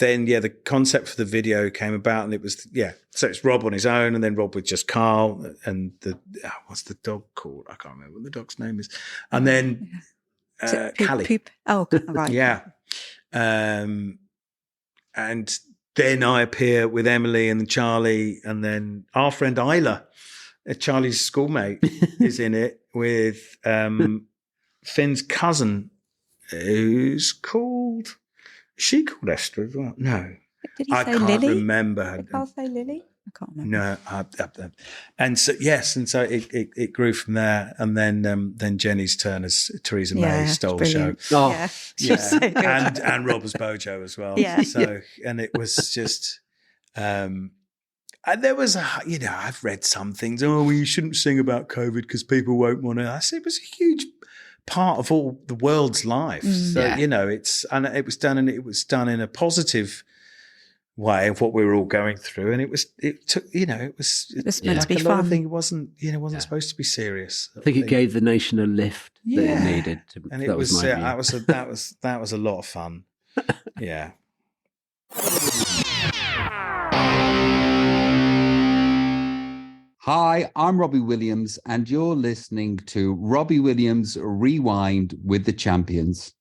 then the concept for the video came about, and it was so it's Rob on his own, and then Rob with just Karl, and what's the dog called? I can't remember what the dog's name is. And then Callie. Poop. Oh, right. Yeah. And then I appear with Emily and Charlie, and then our friend Isla, Charlie's schoolmate, is in it with Finn's cousin, who's called. Is she called Esther as well? No. Did he say I can't Lily? remember her. Did Karl say Lily? I can't remember. No. And so, and so it grew from there. And then Jenny's turn as Theresa May stole the show. Oh, yeah. So good. And Rob as Bojo as well. Yeah. So, and it was just, and there was I've read some things. Oh, well, you shouldn't sing about COVID because people won't want to. I said it was a huge part of all the world's life. So, it was done in a positive way of what we were all going through. And it was meant to be fun. Thing. It wasn't supposed to be serious. I think it gave the nation a lift that it needed. And it was that was a lot of fun. Yeah. Hi, I'm Robbie Williams, and you're listening to Robbie Williams Rewind with the Champions.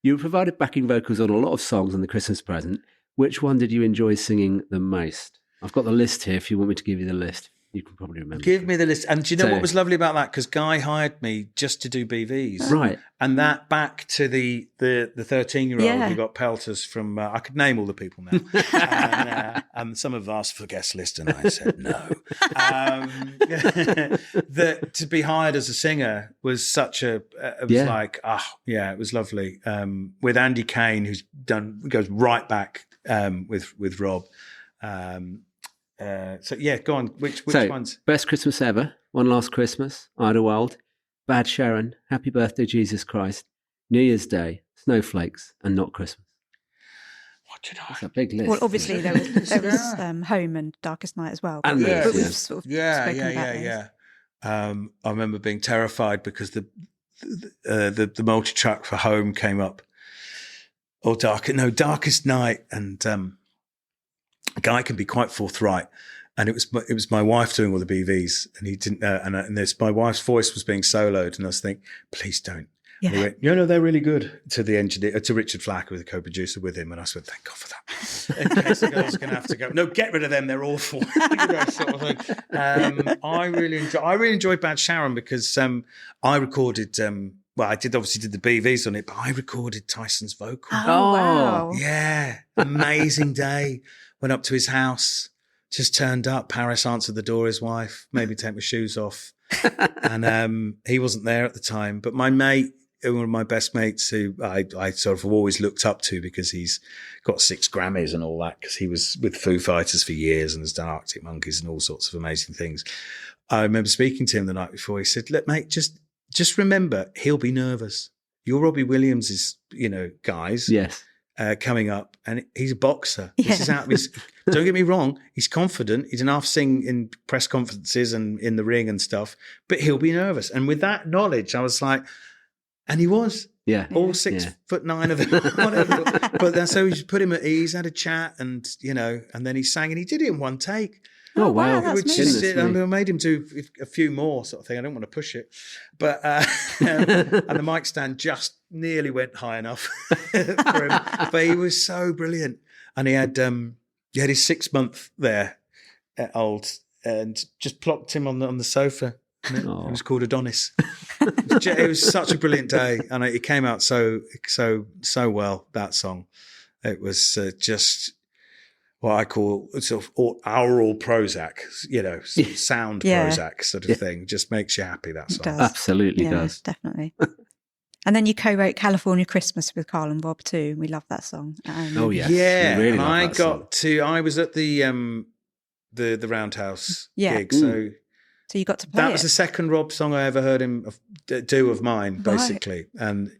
You provided backing vocals on a lot of songs on the Christmas present. Which one did you enjoy singing the most? I've got the list here. If you want me to give you the list, you can probably remember. Give me the list. And do you know what was lovely about that? Because Guy hired me just to do BVs. Right. And that back to the 13-year-old who got pelters from, I could name all the people now. And some have asked for the guest list and I said no. That to be hired as a singer was such it was lovely. With Andy Kane, who's goes right back with Rob. Go on. Which ones? Best Christmas Ever, One Last Christmas, Idlewild, Bad Sharon, Happy Birthday Jesus Christ, New Year's Day, Snowflakes, and Not Christmas. What did I? That's a big list. Well, obviously there was Home and Darkest Night as well. And but we've sort of spoken about those. I remember being terrified because the multi-track for Home came up. Darkest Night, and a guy can be quite forthright, and it was my wife doing all the BVs, and he didn't my wife's voice was being soloed, and I was thinking, please don't. Yeah. And he went, they're really good, to the engineer, to Richard Flacker, with the co-producer with him, and I said, thank God for that. In case the girls are going to have to go, no, get rid of them, they're awful. Sort of thing. I really enjoyed Bad Sharon because I recorded. I did the BVs on it, but I recorded Tyson's vocal. Oh, wow. Yeah. Amazing day. Went up to his house, just turned up. Paris answered the door, his wife, made me take my shoes off. And he wasn't there at the time. But my mate, one of my best mates who I sort of always looked up to because he's got 6 Grammys and all that, because he was with Foo Fighters for years and has done Arctic Monkeys and all sorts of amazing things. I remember speaking to him the night before. He said, look, mate, just remember, he'll be nervous. You're Robbie Williams' guys. Yes. Coming up, and he's a boxer. Yeah. This is how don't get me wrong, he's confident. He didn't half sing in press conferences and in the ring and stuff, but he'll be nervous. And with that knowledge, I was like, and he was. Yeah. All 6'9" of him, whatever. But then, so we just put him at ease, had a chat, and and then he sang, and he did it in one take. Oh, wow. I made him do a few more sort of thing. I don't want to push it. But, and the mic stand just nearly went high enough for him. But he was so brilliant. And he had his 6-month there old, and just plopped him on the sofa. And it was called Adonis. It was such a brilliant day. And it came out so well, that song. It was just... what I call sort of aural Prozac, sort of sound Prozac sort of thing. Just makes you happy, that song. It does. Absolutely does. Definitely. And then you co-wrote California Christmas with Karl and Bob too. We love that song. Oh, yes. Yeah. Really and I was at the Roundhouse gig. So you got to play that was the second Rob song I ever heard him do of mine, basically. Right. And,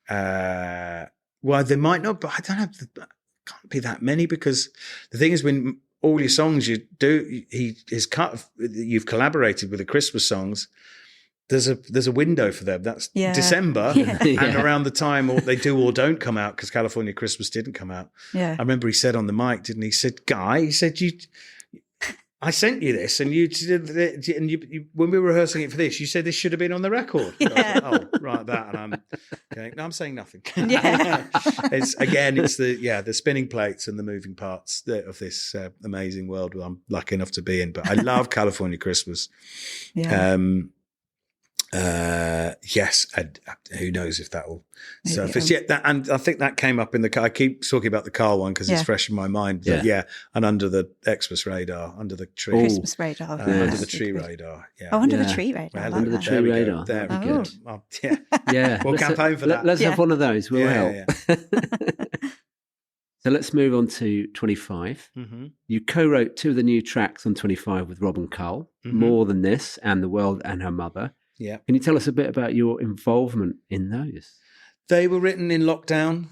there might not, but I don't know. Can't be that many, because the thing is, when all your songs you do, you've collaborated with the Christmas songs. There's a window for them. That's December, and around the time they do or don't come out, because California Christmas didn't come out. Yeah, I remember he said on the mic, didn't he? He said, "Guy," he said, I sent you this, and you when we were rehearsing it for this, you said this should have been on the record. Yeah. I was like, oh, right, that, and I'm going, no, I'm saying nothing. Yeah. it's the spinning plates and the moving parts of this amazing world I'm lucky enough to be in. But I love California Christmas. Yeah. Yes, and who knows if that will surface. And I think that came up in I keep talking about the Karl one because it's fresh in my mind. But and under the Xmas radar, under the tree, Christmas radar, under the tree radar. Yeah. Oh, under the tree radar. Under the tree radar. There we go. Oh, yeah. We'll campaign for that. Let's have one of those. We'll help. So let's move on to 25. Mm-hmm. You co-wrote 2 of the new tracks on 25 with Rob and Karl, More Than This and The World and Her Mother. Yeah. Can you tell us a bit about your involvement in those? They were written in lockdown.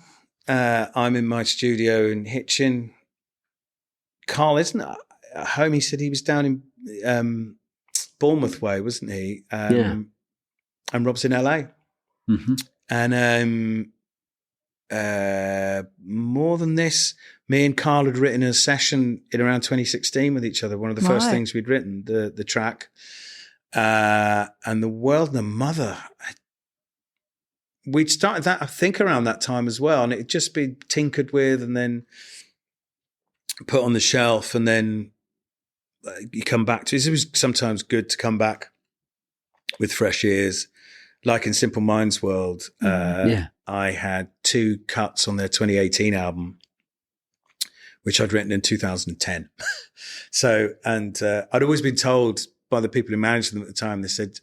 I'm in my studio in Hitchin. Karl isn't at home. He said he was down in Bournemouth way, wasn't he? And Rob's in LA. Mm-hmm. And More Than This, me and Karl had written a session in around 2016 with each other. One of the first things we'd written, the track. And The World and the Mother, we'd started that, I think, around that time as well, and it'd just been tinkered with and then put on the shelf, and then you come back to it. It was sometimes good to come back with fresh ears, like in Simple Minds World. I had 2 cuts on their 2018 album, which I'd written in 2010. I'd always been told by the people who managed them at the time, they said,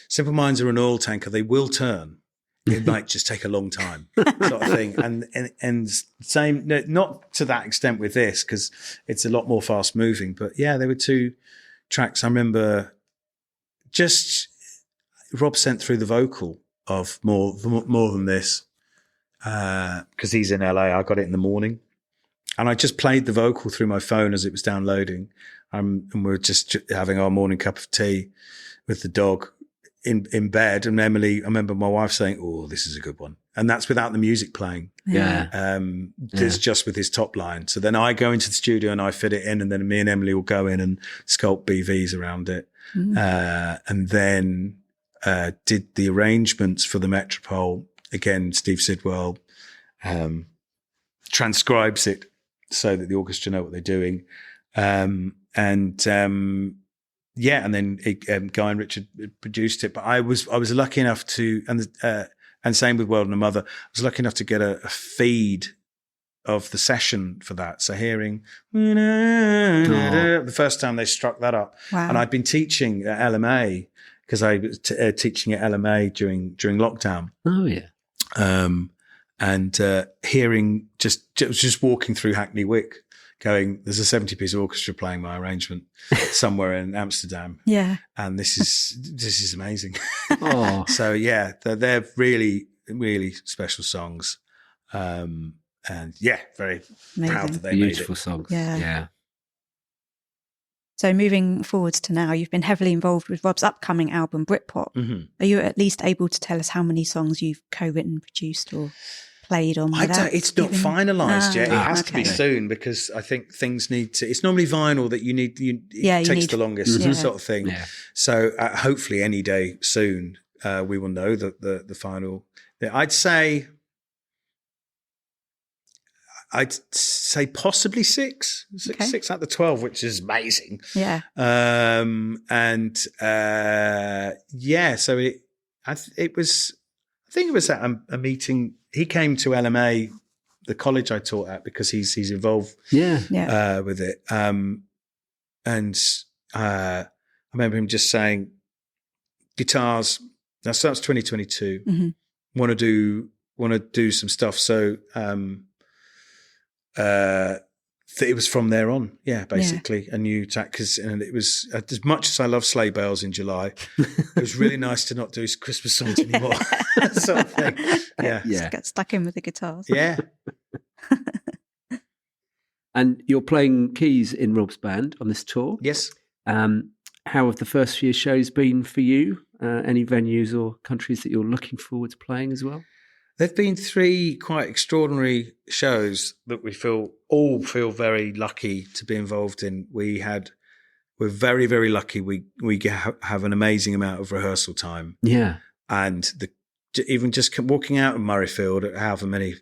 Simple Minds are an oil tanker. They will turn. It might just take a long time, sort of thing. And same, not to that extent with this, because it's a lot more fast moving. But yeah, there were 2 tracks. I remember just Rob sent through the vocal of More Than This, because he's in LA. I got it in the morning. And I just played the vocal through my phone as it was downloading. And we were just having our morning cup of tea with the dog in bed. And Emily, I remember my wife saying, "Oh, this is a good one." And that's without the music playing. Yeah. There's just with his top line. So then I go into the studio and I fit it in, and then me and Emily will go in and sculpt BVs around it. And then did the arrangements for the Metropole. Again, Steve Sidwell transcribes it so that the orchestra know what they're doing. And then Guy and Richard produced it. But I was lucky enough to, and same with World and a Mother, I was lucky enough to get a feed of the session for that. So hearing the first time they struck that up. Wow. And I'd been teaching at LMA, because I was teaching at LMA during lockdown. Oh yeah. And hearing just walking through Hackney Wick, going, there's a 70-piece orchestra playing my arrangement somewhere in Amsterdam. Yeah. And this is amazing. Oh. So yeah, they're really, really special songs. And yeah, very amazing. Proud that they made it. Beautiful songs. Yeah. So moving forwards to now, you've been heavily involved with Rob's upcoming album, Britpop. Mm-hmm. Are you at least able to tell us how many songs you've co-written, produced, or played on? It's not finalised yet. It has to be soon, because I think things need to. It's normally vinyl that it takes the longest, sort of thing. Yeah. So hopefully any day soon we will know the final. I'd say possibly six out of the 12, which is amazing. Yeah. So I think it was at a meeting. He came to LMA the college I taught at, because he's involved with it. And I remember him just saying, guitars. Now starts 2022. Mm-hmm. Want to do some stuff. So it was from there on, basically a new tack. And it was, as much as I love Sleigh Bells in July, it was really nice to not do Christmas songs anymore. Sort of thing. Just get stuck in with the guitars. Yeah. And you're playing keys in Rob's band on this tour. Yes. How have the first few shows been for you? Any venues or countries that you're looking forward to playing as well? There've been 3 quite extraordinary shows that we all feel very lucky to be involved in. We're very, very lucky. We have an amazing amount of rehearsal time. Yeah. And even just walking out of Murrayfield at however many,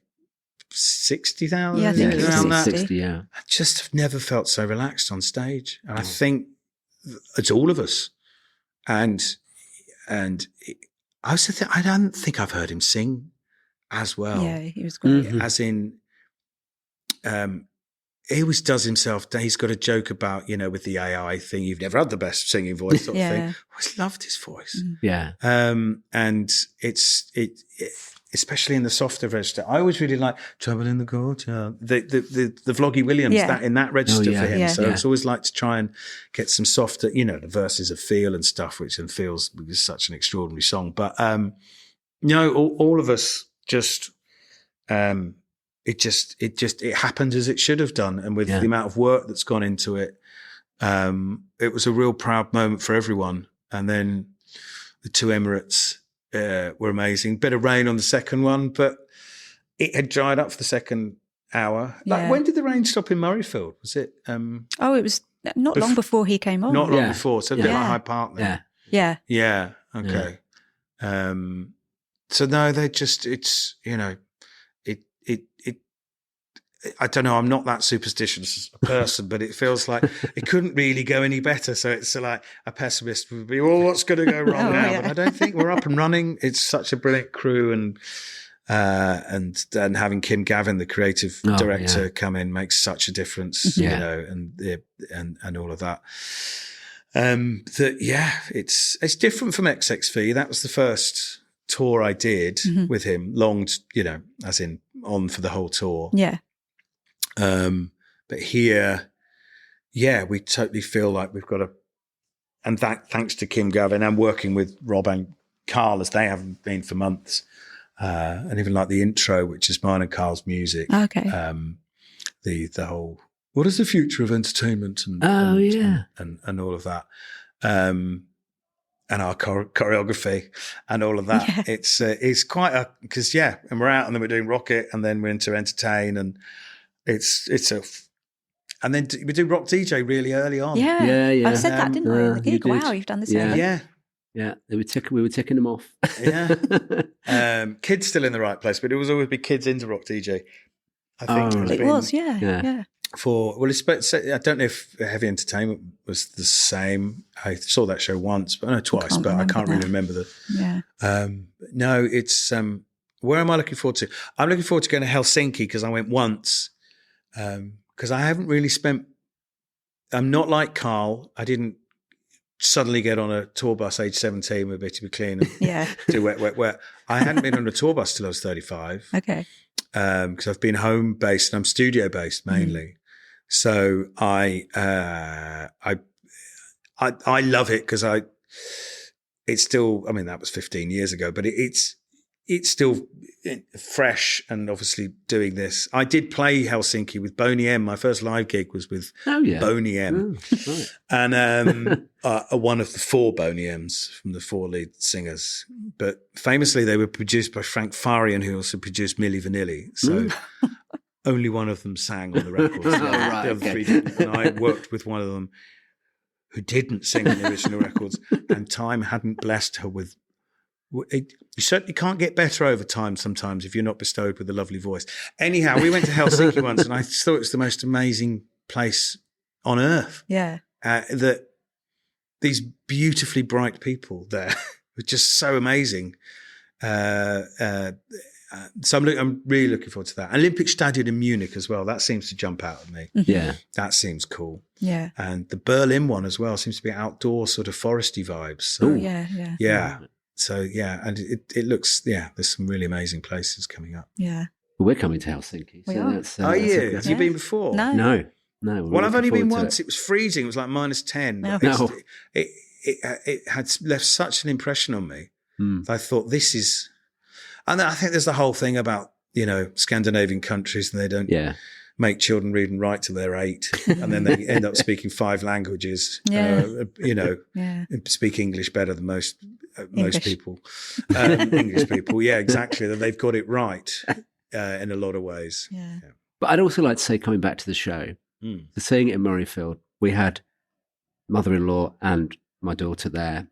60,000? Yeah, I think it was 60, yeah. I just have never felt so relaxed on stage. And I think it's all of us. And I also think, I don't think I've heard him sing as well. Yeah, he was great. Mm-hmm. As in, he always does himself. He's got a joke about, with the AI thing, you've never had the best singing voice sort of thing. I always loved his voice. Yeah. And it's especially in the softer register. I always really like Trouble in the Courtyard, the Robbie Williams, that in that register for him. So it's always like to try and get some softer, the verses of Feel and stuff, which and Feels is such an extraordinary song. But all of us just it happened as it should have done, and with the amount of work that's gone into it, it was a real proud moment for everyone. And then the 2 Emirates were amazing. Bit of rain on the second one, but it had dried up for the second hour. Like, when did the rain stop in Murrayfield? Was it? It was not long before he came on. Not long before, so a bit like Hyde Park then. Yeah. Okay. So no, they just I don't know. I'm not that superstitious a person, but it feels like it couldn't really go any better. So it's like a pessimist would be, well, what's going to go wrong now? But I don't think we're up and running. It's such a brilliant crew, and having Kim Gavin, the creative director, come in makes such a difference. And all of that. It's different from XXV. That was the first tour I did with him, as in on for the whole tour. Yeah. But here, we totally feel like we've got and that thanks to Kim Gavin and working with Rob and Karl, as they haven't been for months, and even like the intro, which is mine and Karl's music. Okay. The whole, what is the future of entertainment and all of that. And our choreography and all of that. Yeah. It's quite because and we're out and then we're doing Rocket and then we're into Entertain, and and then we do Rock DJ really early on. Yeah. I said that, didn't I? In the gig. Wow, you've done this early. Yeah. We were ticking them off. Kids still in the right place, but it was always be kids into Rock DJ. I think it was. Yeah. I don't know if Heavy Entertainment was the same. I saw that show once, but twice, but I can't really remember no, it's where am I looking forward to? I'm looking forward to going to Helsinki because I went once. Because I haven't really I'm not like Karl. I didn't suddenly get on a tour bus age 17 with Bitty McLean and do Wet. I hadn't been on a tour bus till I was 35. Okay. Because I've been home based and I'm studio based mainly. So I love it because it's still, that was 15 years ago, but it's still fresh, and obviously doing this. I did play Helsinki with Boney M. My first live gig was with Boney M. Right. And one of the 4 Boney M's from the 4 lead singers. But famously, they were produced by Frank Farian, who also produced Milli Vanilli. So only one of them sang on the records. The other 3 didn't. And I worked with one of them who didn't sing on the original records, and time hadn't blessed her with. You certainly can't get better over time sometimes if you're not bestowed with a lovely voice. Anyhow, we went to Helsinki once, and I thought it was the most amazing place on earth. Yeah. That these beautifully bright people there were just so amazing. So I'm really looking forward to that. Olympic Stadion in Munich as well. That seems to jump out at me. Yeah. That seems cool. Yeah. And the Berlin one as well seems to be outdoor sort of foresty vibes. So, yeah. So, yeah. And it looks, there's some really amazing places coming up. Yeah. Well, we're coming to Helsinki. We so are. that's, Are you? Have you been before? No. Well, I've only been once. It was freezing. It was like -10. No. It had left such an impression on me. I thought this is... And I think there's the whole thing about, Scandinavian countries and they don't make children read and write till they're 8. And then they end up speaking 5 languages, speak English better than most people. English people. Yeah, exactly. That they've got it right in a lot of ways. Yeah. But I'd also like to say, coming back to the show, seeing it in Murrayfield, we had mother-in-law and my daughter there.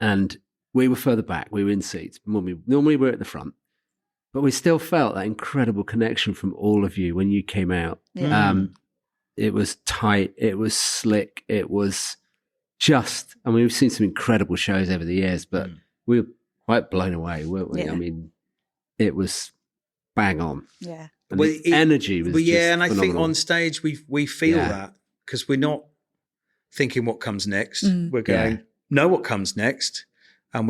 And we were further back. We were in seats. Normally we're at the front. But we still felt that incredible connection from all of you when you came out. Yeah. It was tight. It was slick. It was just... I mean, we've seen some incredible shows over the years, but we were quite blown away, weren't we? Yeah. I mean, it was bang on. Yeah. And the energy was just and I think phenomenal. on stage we feel that because we're not thinking what comes next. We're going, know what comes next. And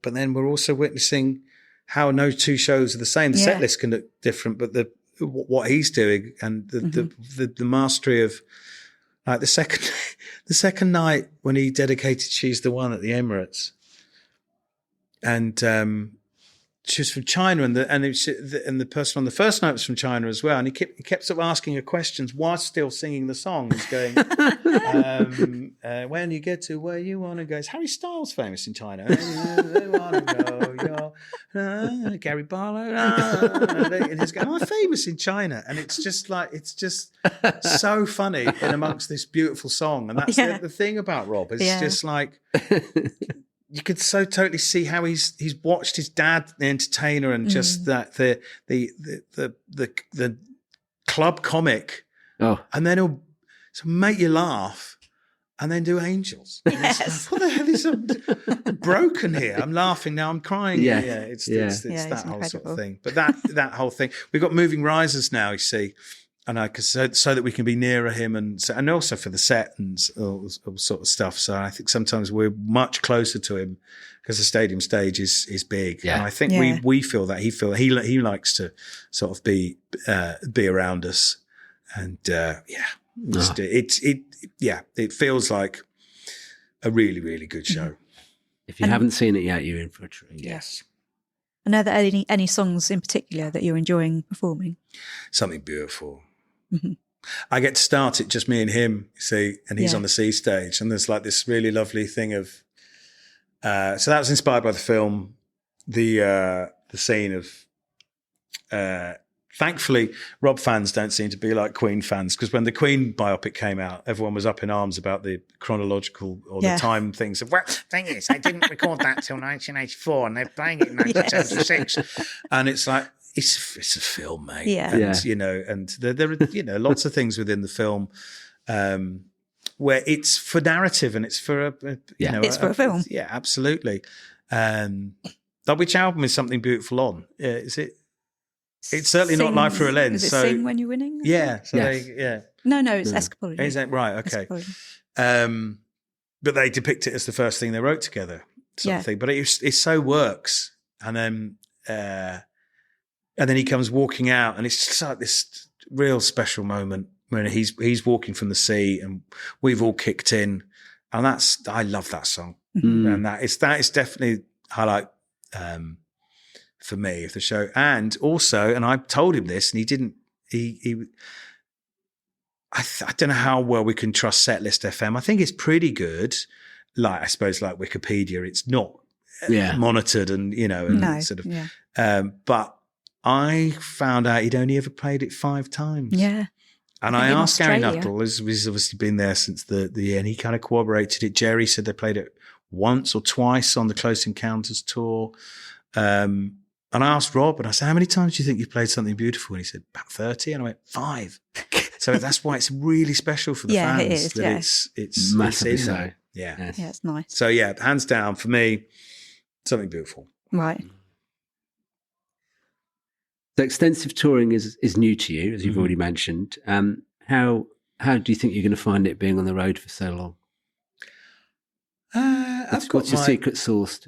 but then we're also witnessing how no two shows are the same. The set list can look different, but what he's doing and the mastery of like the second night when he dedicated "She's the One" at the Emirates, and she was from China, and the person on the first night was from China as well, and he kept sort of asking her questions while still singing the song. He's going, when you get to where you want to go, is Harry Styles famous in China? Gary Barlow, and he's going, I'm famous in China, and it's just so funny in amongst this beautiful song, and that's the thing about Rob. It's just like. You could so totally see how he's watched his dad, the entertainer, and just that the club comic, and then he'll make you laugh, and then do Angels. Yes. Like, what the hell is broken here? I'm laughing now. I'm crying. Yeah. It's that whole incredible. sort of thing. But that whole thing. We've got moving risers now. You see. And so that we can be nearer him and also for the set and all sort of stuff. So I think sometimes we're much closer to him because the stadium stage is big. Yeah. And I think we feel that he likes to sort of be around us. And it feels like a really, really good show. If you haven't seen it yet, you're in for a treat. Yes. And are there any songs in particular that you're enjoying performing? Something beautiful. Mm-hmm. I get to start it just me and him, you see, and he's on the C stage, and there's like this really lovely thing of. So that was inspired by the film, the scene of. Thankfully, Rob fans don't seem to be like Queen fans, because when the Queen biopic came out, everyone was up in arms about the chronological or the time things. Well, thing is, they didn't record that till 1984, and they're playing it in 1976, and it's like. It's a film, mate. Yeah. And there are, lots of things within the film where it's for narrative and it's for it's for a film. Yeah, absolutely. Like which album is Something Beautiful on? Is it? It's certainly not Life Through a Lens. Is it Sing When You're Winning? Yeah. So No, it's Escapology. Is that right? Okay. But they depict it as the first thing they wrote together, sort of thing. But it so works, and then he comes walking out, and it's just like this real special moment when he's walking from the sea, and we've all kicked in, and I love that song, and that is definitely highlight for me of the show. And also, and I told him this, and he didn't. I don't know how well we can trust Setlist FM. I think it's pretty good. Like I suppose, like Wikipedia, it's not monitored, and sort of. Yeah. But I found out he'd only ever played it 5 times. Yeah. And I asked Gary Nuttall, who's obviously been there since the end, he kind of corroborated it. Jerry said they played it once or twice on the Close Encounters tour. And I asked Rob, and I said, how many times do you think you've played Something Beautiful? And he said, about 30. And I went, 5. So that's why it's really special for the fans. It is. It's massively it's so. Yeah, it's nice. So hands down for me, Something Beautiful. Right. So extensive touring is new to you, as you've already mentioned. How do you think you're going to find it being on the road for so long? What's your secret sauce?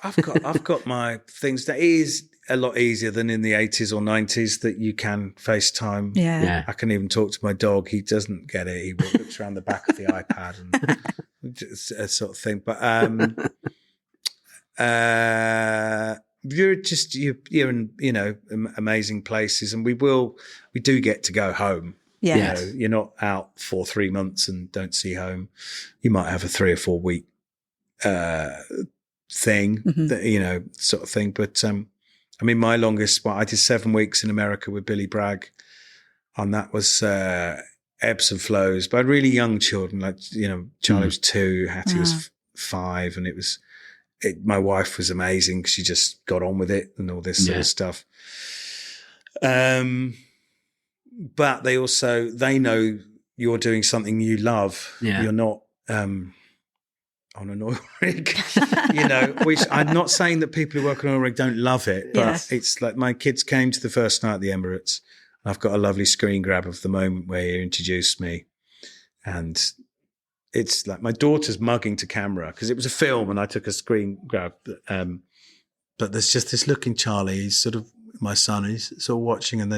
I've got my things. That is a lot easier than in the 80s or 90s that you can FaceTime. Yeah. I can even talk to my dog. He doesn't get it. He looks around the back of the iPad and a sort of thing. But you're in amazing places, and we do get to go home. Yeah. You're not out for 3 months and don't see home. You might have a 3 or 4 week thing, that, sort of thing. But I mean, my longest, I did 7 weeks in America with Billy Bragg, and that was ebbs and flows. But I had really young children, like, Charlie was 2, Hattie was 5, and my wife was amazing because she just got on with it and all this sort of stuff. But they know you're doing something you love. Yeah. You're not on an oil rig, which I'm not saying that people who work on an oil rig don't love it, but it's like my kids came to the first night at the Emirates. I've got a lovely screen grab of the moment where he introduced me. And it's like my daughter's mugging to camera because it was a film and I took a screen grab. But there's just this look in Charlie. He's sort of, my son, he's sort of watching, and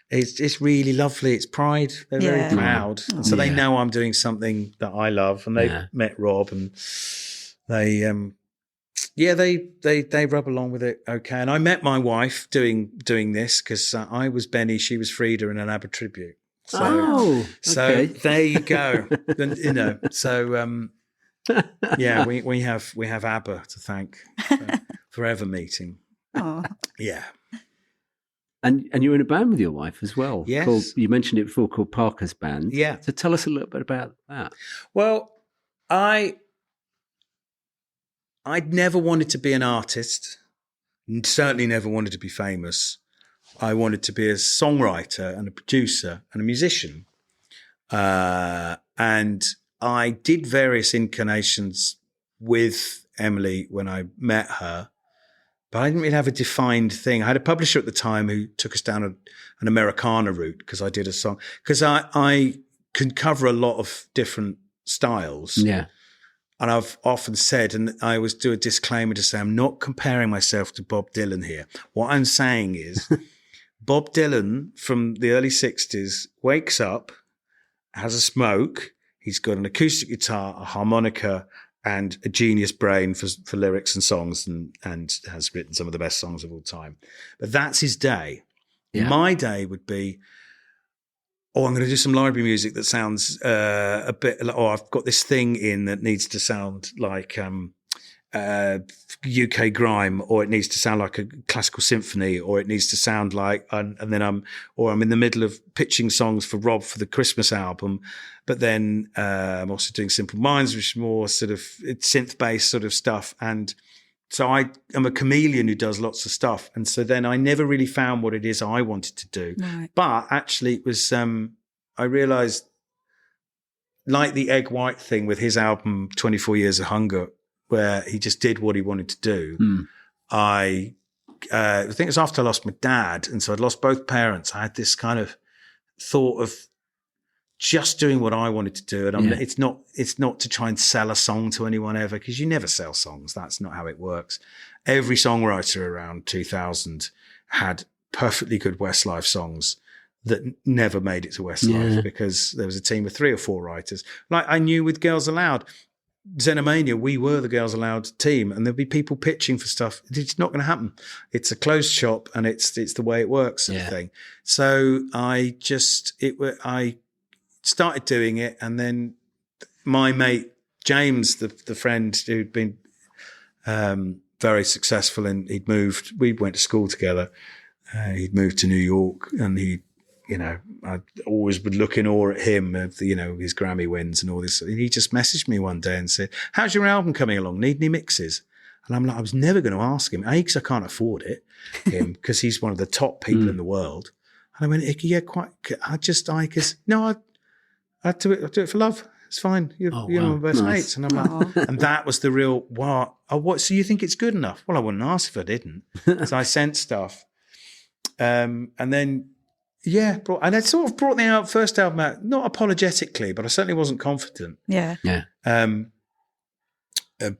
it's really lovely. It's pride. They're very proud. And so they know I'm doing something that I love, and they've met Rob, and they rub along with it. Okay. And I met my wife doing this because I was Benny, she was Frida in an ABBA tribute. So there you go. We have ABBA to thank for forever meeting. Oh. Yeah. And you're in a band with your wife as well. Yes. You mentioned it before, called Parker's Band. Yeah. So tell us a little bit about that. Well, I'd never wanted to be an artist, certainly never wanted to be famous. I wanted to be a songwriter and a producer and a musician. And I did various incarnations with Emily when I met her, but I didn't really have a defined thing. I had a publisher at the time who took us down an Americana route because I did a song. Because I can cover a lot of different styles. Yeah. And I've often said, and I always do a disclaimer to say, I'm not comparing myself to Bob Dylan here. What I'm saying is Bob Dylan from the early 60s wakes up, has a smoke, he's got an acoustic guitar, a harmonica, and a genius brain for lyrics and songs, and has written some of the best songs of all time. But that's his day. Yeah. My day would be, I'm going to do some library music that sounds a bit, I've got this thing in that needs to sound like UK grime, or it needs to sound like a classical symphony, or it needs to sound like, and then I'm in the middle of pitching songs for Rob for the Christmas album. But then I'm also doing Simple Minds, which is more sort of synth-based sort of stuff. And so I am a chameleon who does lots of stuff. And so then I never really found what it is I wanted to do. Right. But actually it was, I realized, like the Egg White thing with his album 24 Years of Hunger, where he just did what he wanted to do. I think it was after I lost my dad. And so I'd lost both parents. I had this kind of thought of just doing what I wanted to do. And it's not to try and sell a song to anyone ever, because you never sell songs. That's not how it works. Every songwriter around 2000 had perfectly good Westlife songs that never made it to Westlife because there was a team of 3 or 4 writers. Like I knew with Girls Aloud, Xenomania, we were the Girls Aloud team, and there'll be people pitching for stuff. It's not going to happen. It's a closed shop, and it's the way it works, sort of thing. So I started doing it, and then my mate James, the friend who'd been very successful, and he'd moved. We went to school together. He'd moved to New York, and I always would look in awe at him, his Grammy wins and all this. And he just messaged me one day and said, "How's your album coming along? Need any mixes?" And I'm like, I was never going to ask him, because I can't afford it, because he's one of the top people in the world. And I went, yeah, quite. I'll do it. I'll do it for love. It's fine. You're my best mates. And I'm like, and that was the real, what? So you think it's good enough? Well, I wouldn't ask if I didn't. So I sent stuff. And then, and I sort of brought the first album out, not apologetically, but I certainly wasn't confident. Yeah.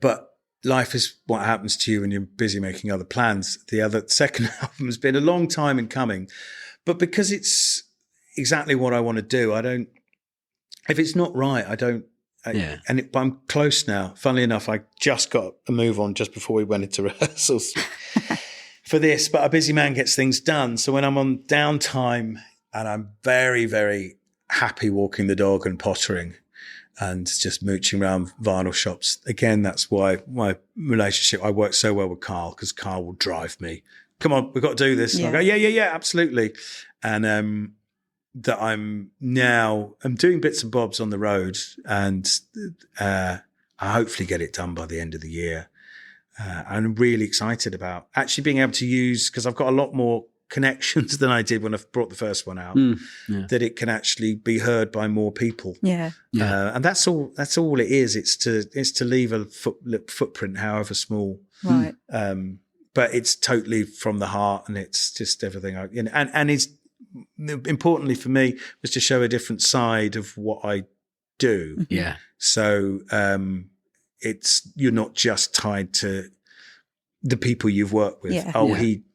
But life is what happens to you when you're busy making other plans. The second album has been a long time in coming, but because it's exactly what I want to do, if it's not right, I don't. But I'm close now. Funnily enough, I just got a move on just before we went into rehearsals for this. But a busy man gets things done. So when I'm on downtime and I'm very, very happy walking the dog and pottering and just mooching around vinyl shops, again, that's why my relationship, I work so well with Karl, because Karl will drive me. Come on, we've got to do this. And I go, yeah, absolutely. And that I'm doing bits and bobs on the road, and I hopefully get it done by the end of the year. I'm really excited about actually being able to use, because I've got a lot more connections than I did when I brought the first one out, that it can actually be heard by more people. And that's all it is. It's to leave a footprint, however small. Right. But it's totally from the heart, and it's just everything. And it's, importantly for me, was to show a different side of what I do. Yeah. So you're not just tied to the people you've worked with.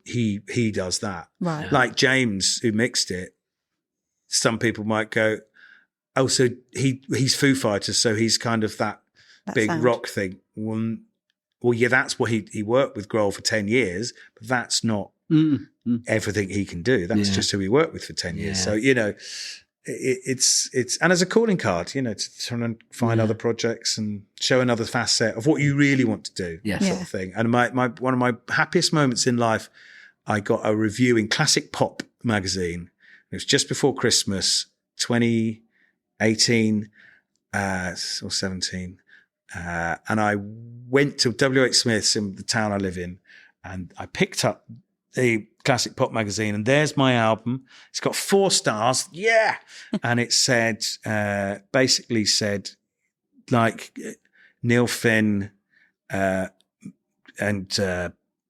He does that. Right. Like James, who mixed it. Some people might go, oh, so he's Foo Fighters, so he's kind of that big sound. Rock thing. Well, yeah, that's what he worked with Grohl for 10 years, but that's not everything he can do. That's just who he worked with for 10 years. So, it's and as a calling card, to try and find other projects and show another facet of what you really want to do, sort of thing. And one of my happiest moments in life, I got a review in Classic Pop magazine. It was just before Christmas, 2018 or 17. And I went to WH Smith's in the town I live in, and I picked up the Classic Pop magazine, and there's my album. It's got 4 stars. Yeah. And it said, basically said, like, Neil Finn, and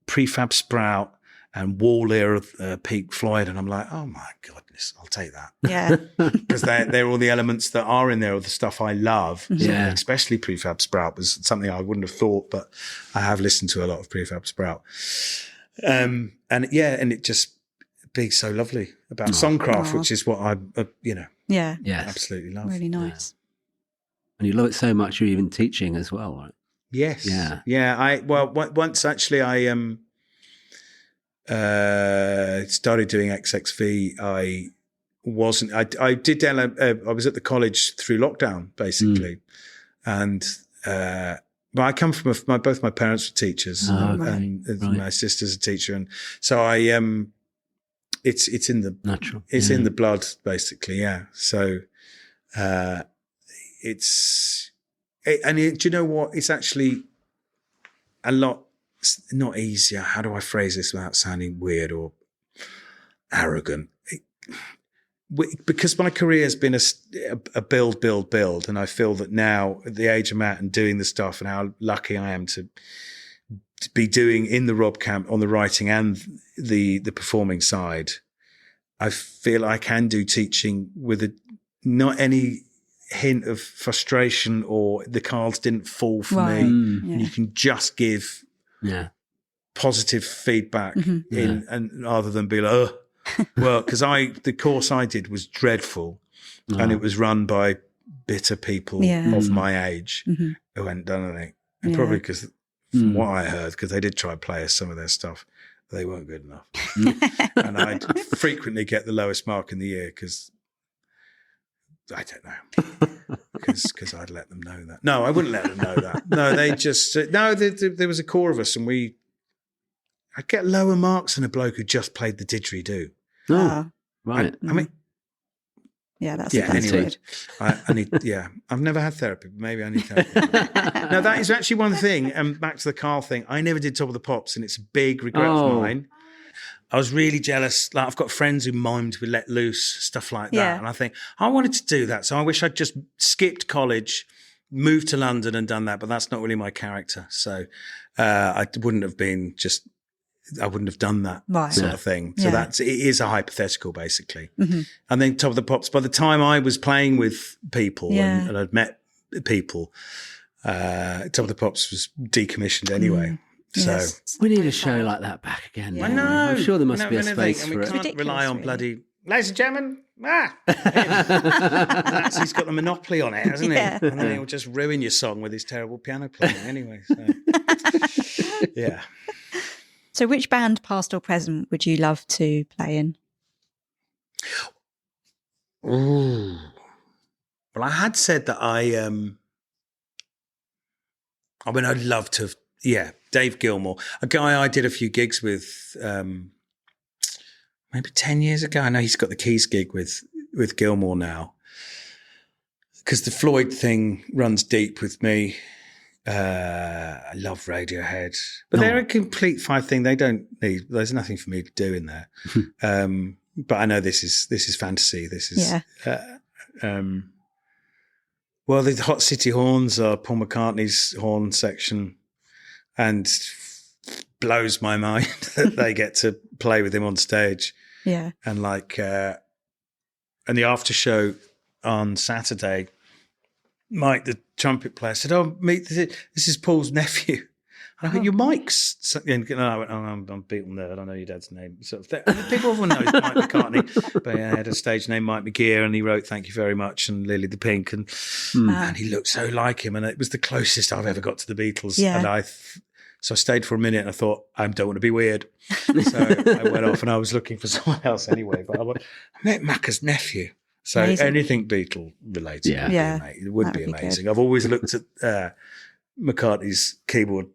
Prefab Sprout and Wall Ear of Pink Floyd. And I'm like, oh my goodness, I'll take that. Yeah. Because they're all the elements that are in there, or the stuff I love. Yeah. Especially Prefab Sprout was something I wouldn't have thought, but I have listened to a lot of Prefab Sprout. And it just being so lovely about songcraft, which is what I, absolutely love. Really nice. And you love it so much, you're even teaching as well, right? Yes. Yeah. Once actually I started doing XXV, I was at the college through lockdown, basically. And, but I come from both my parents were teachers, and my sister's a teacher, and so it's in the natural, in the blood, basically. Yeah. So, do you know what? It's actually a lot not easier. How do I phrase this without sounding weird or arrogant? Because my career has been a build, and I feel that now at the age I'm at and doing the stuff, and how lucky I am to be doing in the Rob camp on the writing and the performing side, I feel I can do teaching with not any hint of frustration, or the cards didn't fall for me. You can just give positive feedback and rather than be like, oh. Well, because the course I did was dreadful, and it was run by bitter people of my age who hadn't done anything. And probably because, from what I heard, because they did try to play us some of their stuff, they weren't good enough. And I'd frequently get the lowest mark in the year because, I don't know, because I'd let them know that. No, I wouldn't let them know that. No, they just, there was a core of us, and I'd get lower marks than a bloke who just played the didgeridoo. Oh, right. I mean, that's anyway, good. I need. Yeah, I've never had therapy, but maybe I need therapy. Now that is actually one thing. And back to the Karl thing, I never did Top of the Pops, and it's a big regret of mine. I was really jealous. Like, I've got friends who mimed with Let Loose, stuff like that, and I think I wanted to do that. So I wish I'd just skipped college, moved to London, and done that. But that's not really my character. So I wouldn't have been just I wouldn't have done that right. sort of thing. So it is a hypothetical, basically. And then Top of the Pops, by the time I was playing with people and I'd met people, Top of the Pops was decommissioned anyway. So we need a show like that back again. Yeah. I know. I'm sure there must be a space and for we it. can't rely on bloody, ladies and gentlemen, he's got the monopoly on it, hasn't he? And then he'll just ruin your song with his terrible piano playing anyway. So. Yeah. So which band, past or present, would you love to play in? Ooh. Well, I had said that I'd love to, Dave Gilmour, a guy I did a few gigs with maybe 10 years ago. I know he's got the keys gig with Gilmour now, because the Floyd thing runs deep with me. I love Radiohead, but they're a complete five thing. They don't need. There's nothing for me to do in there. But I know this is fantasy. This is well, the Hot City Horns are Paul McCartney's horn section, and blows my mind that they get to play with him on stage. Yeah, and and the after show on Saturday, Mike, the trumpet player, said, "Oh, this is Paul's nephew." And I went, "Your Mike's?" And I went, I'm Beatle nerd. I know your dad's name. Sort of people everyone knows Mike McCartney, but he had a stage name, Mike McGear, and he wrote "Thank You Very Much" and "Lily the Pink," and he looked so like him, and it was the closest I've ever got to the Beatles. Yeah. And so I stayed for a minute, and I thought, I don't want to be weird, so I went off, and I was looking for someone else anyway. But I met Macca's nephew. So anything Beatle related would be amazing. Good. I've always looked at McCartney's keyboard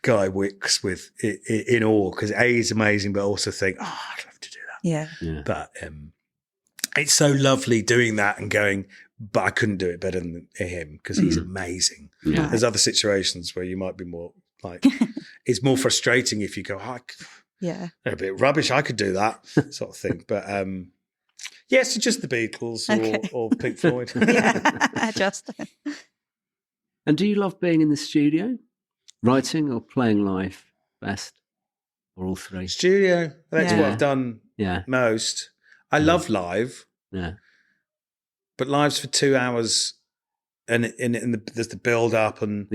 guy Wicks with in awe, because he's amazing, but also think, I'd love to do that. Yeah. But it's so lovely doing that and going, but I couldn't do it better than him, because he's amazing. Yeah. There's other situations where you might be more like, it's more frustrating if you go, they're a bit rubbish, I could do that sort of thing. But yes, it's just the Beatles or Pink Floyd. Just. And do you love being in the studio? Writing or playing live best? Or all three? Studio. That's what I've done most. I love live. Yeah. But live's for 2 hours, and there's the build up and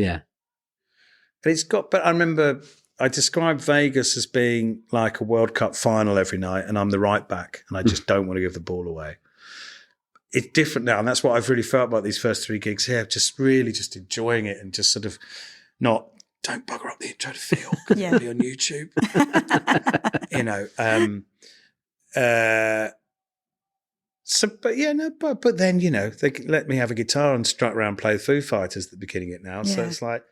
but I remember I described Vegas as being like a World Cup final every night, and I'm the right back, and I just don't want to give the ball away. It's different now, and that's what I've really felt about these first 3 gigs here. Just really just enjoying it, and just sort of don't bugger up the intro to Feel, because it'll be on YouTube. But then, they let me have a guitar and strut around and play the Foo Fighters at the beginning of it now. So it's like,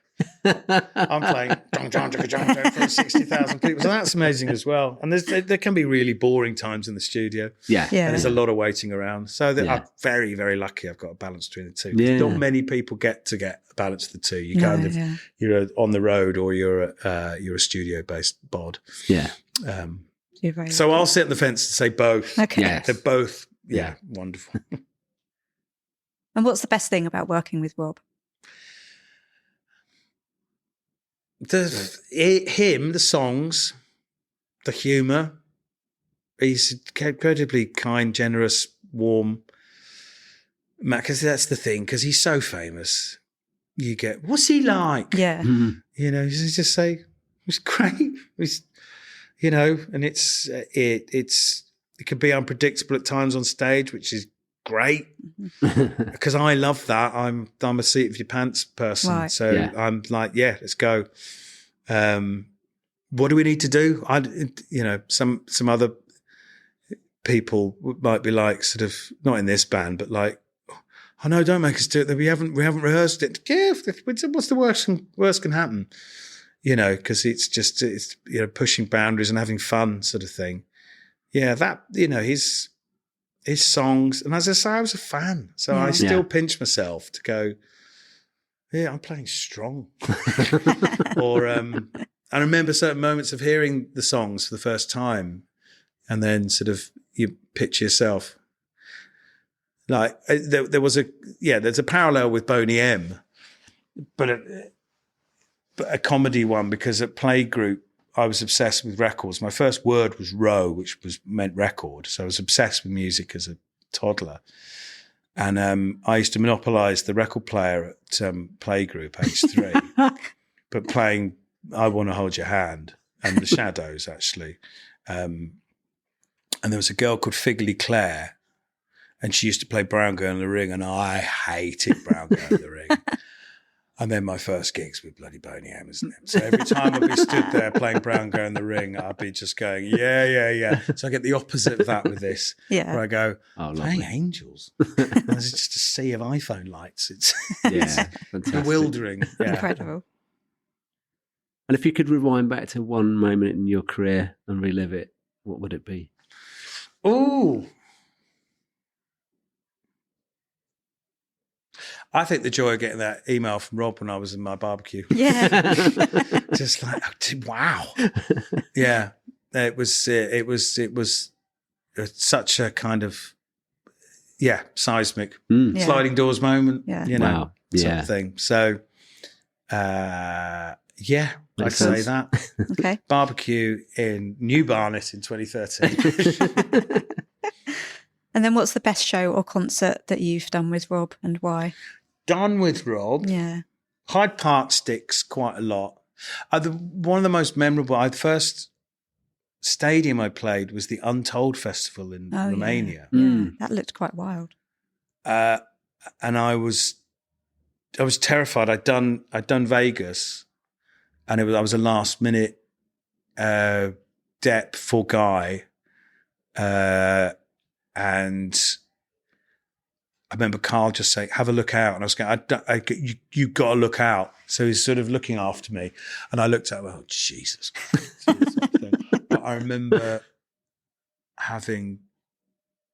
I'm playing for 60,000 people. So that's amazing as well. And there can be really boring times in the studio. Yeah. And there's a lot of waiting around. So I'm very, very lucky I've got a balance between the two. Yeah. Not many people get a balance of the two. You you're on the road, or you're a studio-based bod. Yeah. So I'll sit on the fence and say both. Okay. Yes. They're both, wonderful. And what's the best thing about working with Rob? The songs, the humour. He's incredibly kind, generous, warm. Because that's the thing, because he's so famous. You get, what's he like? Yeah. Mm-hmm. You just say, it's great. And it can be unpredictable at times on stage, which is great, because I love that. I'm a seat of your pants person, right. So I'm like, let's go. What do we need to do? Some other people might be like, sort of, not in this band, but like, oh no, don't make us do it. We haven't rehearsed it. What's the worst can happen? Because it's pushing boundaries and having fun, sort of thing. Yeah, that his songs, and as I say, I was a fan, so I still pinch myself to go, I'm playing strong. Or I remember certain moments of hearing the songs for the first time, and then sort of you picture yourself. Like there was there's a parallel with Boney M, but a comedy one, because at Playgroup I was obsessed with records. My first word was row, which meant record. So I was obsessed with music as a toddler. And I used to monopolise the record player at playgroup, age 3, but playing I Want to Hold Your Hand and The Shadows, actually. And there was a girl called Figley Claire, and she used to play Brown Girl in the Ring, and I hated Brown Girl in the Ring. And then my first gigs with bloody Boney Hammers and them. So every time I'd be stood there playing Brown Girl in the Ring, I'd be just going, yeah. So I get the opposite of that with this, where I go, playing Angels. There's just a sea of iPhone lights. It's bewildering. Yeah. Incredible. And if you could rewind back to one moment in your career and relive it, what would it be? Ooh. I think the joy of getting that email from Rob when I was in my barbecue. Yeah. Just like, wow. Yeah. It was such a kind of, seismic sliding doors moment, Wow. sort of thing. So, I'd say that. Okay. Barbecue in New Barnet in 2013. And then what's the best show or concert that you've done with Rob, and why? Done with Rob. Yeah. Hyde Park sticks quite a lot. One of the most memorable, the first stadium I played was the Untold Festival in Romania. Yeah, that looked quite wild. And I was terrified. I'd done Vegas, and I was a last minute dep for Guy, and I remember Karl just saying, "Have a look out," and I was going, "You got to look out." So he's sort of looking after me, and I looked at, oh Jesus! But I remember having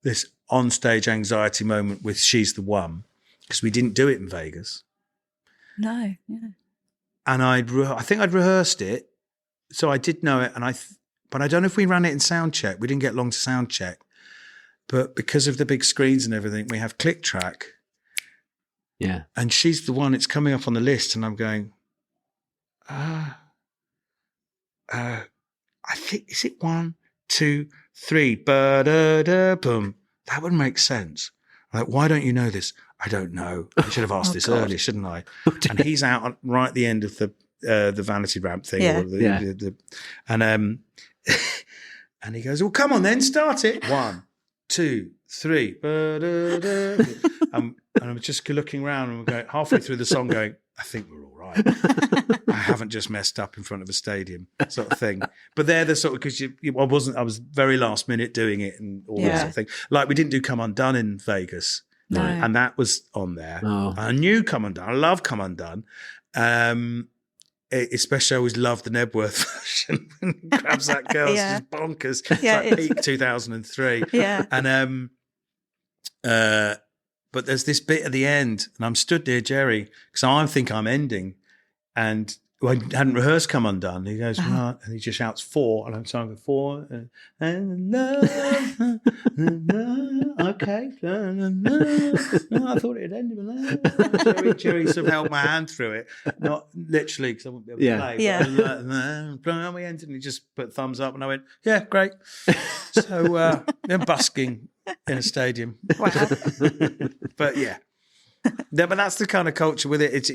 this onstage anxiety moment with "She's the One," because we didn't do it in Vegas. No, yeah. And I think I'd rehearsed it, so I did know it, but I don't know if we ran it in sound check. We didn't get long to sound check. But because of the big screens and everything, we have click track. Yeah. And She's the One, it's coming up on the list, and I'm going, I think, is it 1, 2, 3? Ba-da-da-boom. That would make sense. I'm like, why don't you know this? I don't know. I should have asked this earlier, shouldn't I? And he's out right at the end of the vanity ramp thing. Yeah. And he goes, well, come on then, start it. 1, 2, 3. And I'm just looking around, and we're going halfway through the song going, I think we're all right. I haven't just messed up in front of a stadium, sort of thing. But they're the sort of, because I was very last minute doing it and all that sort of thing. Like, we didn't do Come Undone in Vegas. No. And that was on there. Oh. I knew Come Undone. I love Come Undone. Especially, I always loved the Nebworth version. Grabs That Girl. It's just bonkers. Yeah, it's like peak 2003. Yeah. And but there's this bit at the end, and I'm stood near Jerry because I think I'm ending, and I hadn't rehearsed Come Undone. He goes, right, and he just shouts 4, and I'm singing 4, and okay. I thought it had ended with that. Jerry sort of held my hand through it, not literally because I wouldn't be able to play. But we ended, and he just put thumbs up, and I went, yeah, great. So they're busking in a stadium. Wow. But yeah. No, but that's the kind of culture with it. It's,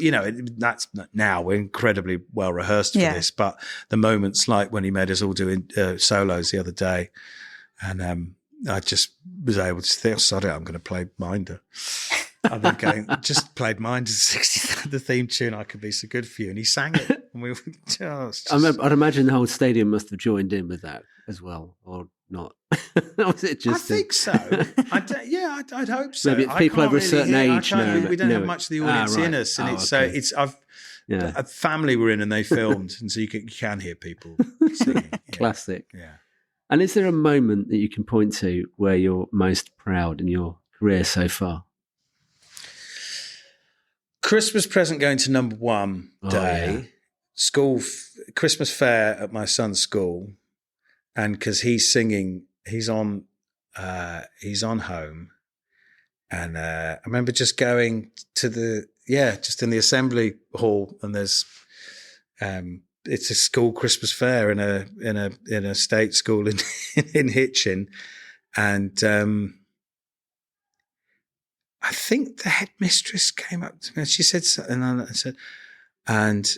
that's now we're incredibly well rehearsed for this, but the moments like when he made us all doing solos the other day, and I just was able to think, sod it, I'm going to play Minder. I've been going, just played Minder 60, the theme tune, I Could Be So Good For You, and he sang it. And we were I'd imagine the whole stadium must have joined in with that as well, or not. Or was it just I think so. I'd hope so. Maybe it's people over a certain age. We don't have much of the audience in us, and a family were in, and they filmed, and so you can hear people singing. Classic. Yeah. And is there a moment that you can point to where you're most proud in your career so far? Christmas present going to number 1 day, school Christmas fair at my son's school, and because he's singing, he's on home, and I remember just going to just in the assembly hall, and there's it's a school Christmas fair in a state school in Hitchin, and I think the headmistress came up to me and she said something, and I said, and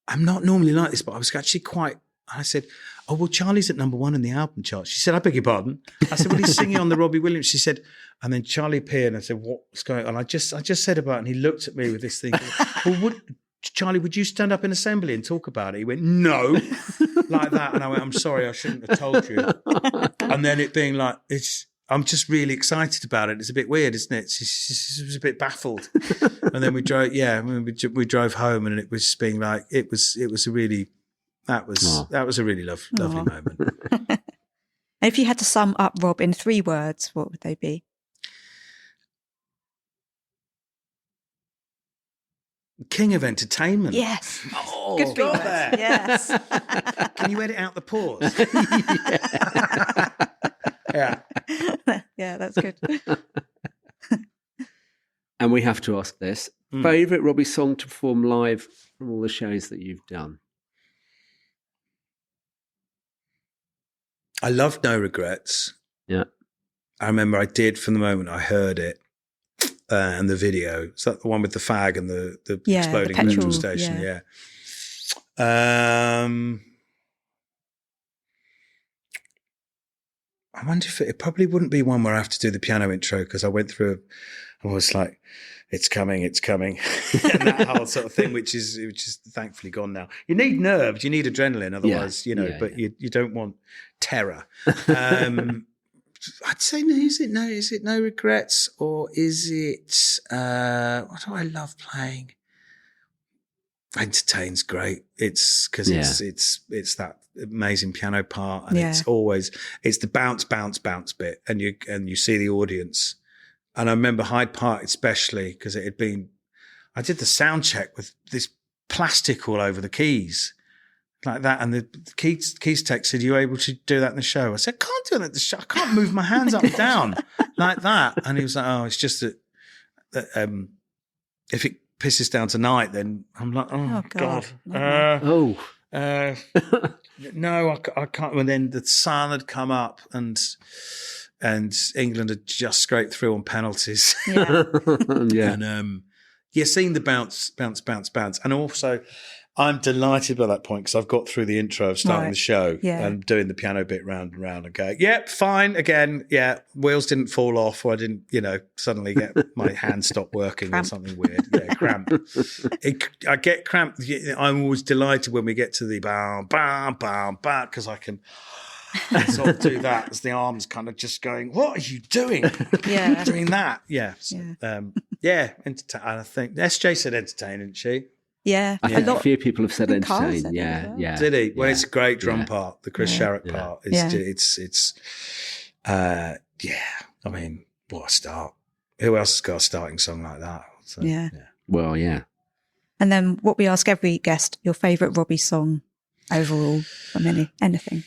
I'm not normally like this, but I was actually quite. I said, "Oh well, Charlie's at number 1 in the album chart." She said, "I beg your pardon." I said, "Well, he's singing on the Robbie Williams." She said, and then Charlie appeared, and I said, "What's going on?" I just said about it, and he looked at me with this thing. Well, Charlie, would you stand up in assembly and talk about it? He went, "No," like that, and I went, "I'm sorry, I shouldn't have told you." And then it being like, I'm just really excited about it. It's a bit weird, isn't it? She was a bit baffled. And then we drove. Yeah, we drove home, and it was just being like, it was a really. That was a really lovely moment. And if you had to sum up Rob in 3 words, what would they be? King of entertainment. Yes. Oh, good got there. Yes. Can you edit out the pause? Yeah. Yeah, that's good. And we have to ask this. Favourite Robbie song to perform live from all the shows that you've done? I love No Regrets. Yeah. I remember I did from the moment I heard it and the video. Is that the one with the fag and the exploding petrol station? Yeah. I wonder if it probably wouldn't be one where I have to do the piano intro, because I went through, I was like, it's coming. And that whole sort of thing, which is thankfully gone now. You need nerves, you need adrenaline, otherwise, but you don't want terror. I'd say, is it No Regrets, or is it, what do I love playing? Entertain's great. It's because it's that amazing piano part, and it's the bounce bit, and you see the audience. And I remember Hyde Park especially, because I did the sound check with this plastic all over the keys like that. And the keys tech said, "Are you able to do that in the show?" I said, "I can't do that in the show. I can't move my hands up and down like that." And he was like, "Oh, it's just that if it pisses down tonight, then," I'm like, "Oh God. No, I can't." And then the sun had come up, and England had just scraped through on penalties. Yeah. And seeing the bounce. And also, I'm delighted by that point, because I've got through the intro of starting the show and doing the piano bit round and round and going, "Yep, fine again. Yeah, wheels didn't fall off, or I didn't, suddenly get my hand stop working or something weird. Yeah, cramp. I get cramp. I'm always delighted when we get to the bam, bam, bam, bam, because I can sort of do that as the arms kind of just going, "What are you doing?" Yeah. Doing that. Yeah. Entertain. I think SJ said entertain, didn't she? Yeah. I think a few people have said entertain. Said Yeah. Did he? Well, it's a great drum part. The Chris Sharrock part. I mean, what a start. Who else has got a starting song like that? So, Well, yeah. And then what we ask every guest, your favourite Robbie song overall from anything.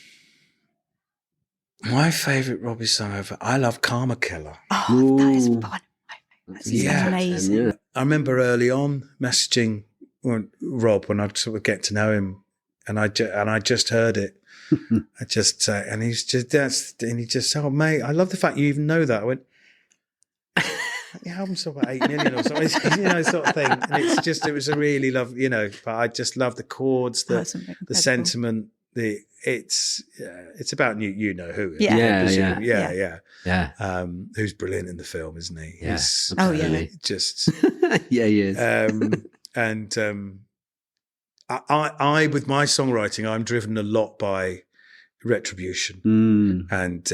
My favourite Robbie song ever, I love Karma Killer. Oh, that is fun. That's amazing. Yeah. I remember early on messaging Rob when I sort of get to know him, and I just heard it. And he just, "Oh mate, I love the fact you even know that." I went, "The album's about 8 million or something," sort of thing. And it was a really but I just love the chords, the sentiment. It's about you know who. Yeah. Who's brilliant in the film, isn't he? Yeah. Just yeah, he is. I with my songwriting, I'm driven a lot by retribution and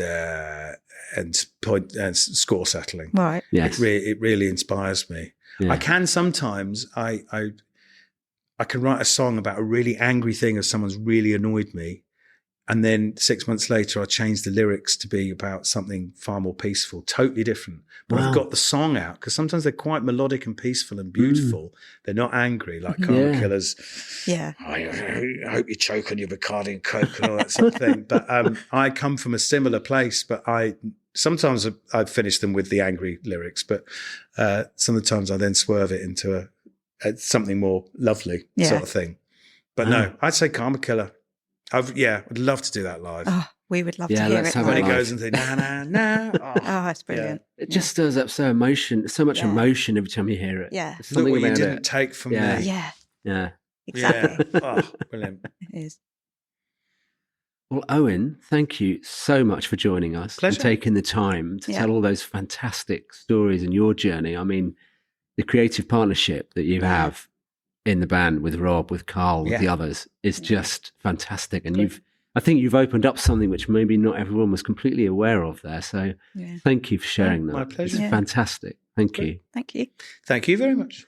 score settling. Right. Yes. It really inspires me. Yeah. I can sometimes I can write a song about a really angry thing if someone's really annoyed me, and then 6 months later I'll change the lyrics to be about something far more peaceful, totally different. But I've got the song out, because sometimes they're quite melodic and peaceful and beautiful. They're not angry like Karma Killers. Yeah. I hope you choke on your Bacardi and Coke and all that sort of thing. But I come from a similar place, but sometimes I finish them with the angry lyrics, but sometimes I then swerve it into something more lovely sort of thing. But no, I'd say Karma Killer. I'd love to do that live. Oh, we would love to hear let's it. have When it it live. goes and say, na, na, na. Oh, it's brilliant. It just stirs up so much emotion every time you hear it. Yeah. There's Look something what you about didn't it. take from me. Yeah, exactly. Yeah. Oh, brilliant. It is. Well, Owen, thank you so much for joining us Pleasure. and taking the time to tell all those fantastic stories in your journey. I mean, the creative partnership that you have in the band with Rob, with Karl, with the others is just fantastic. And I think you've opened up something which maybe not everyone was completely aware of there. So thank you for sharing that. My pleasure. It's fantastic. Thank you. Thank you. Thank you very much.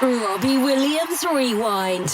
Robbie Williams Rewind.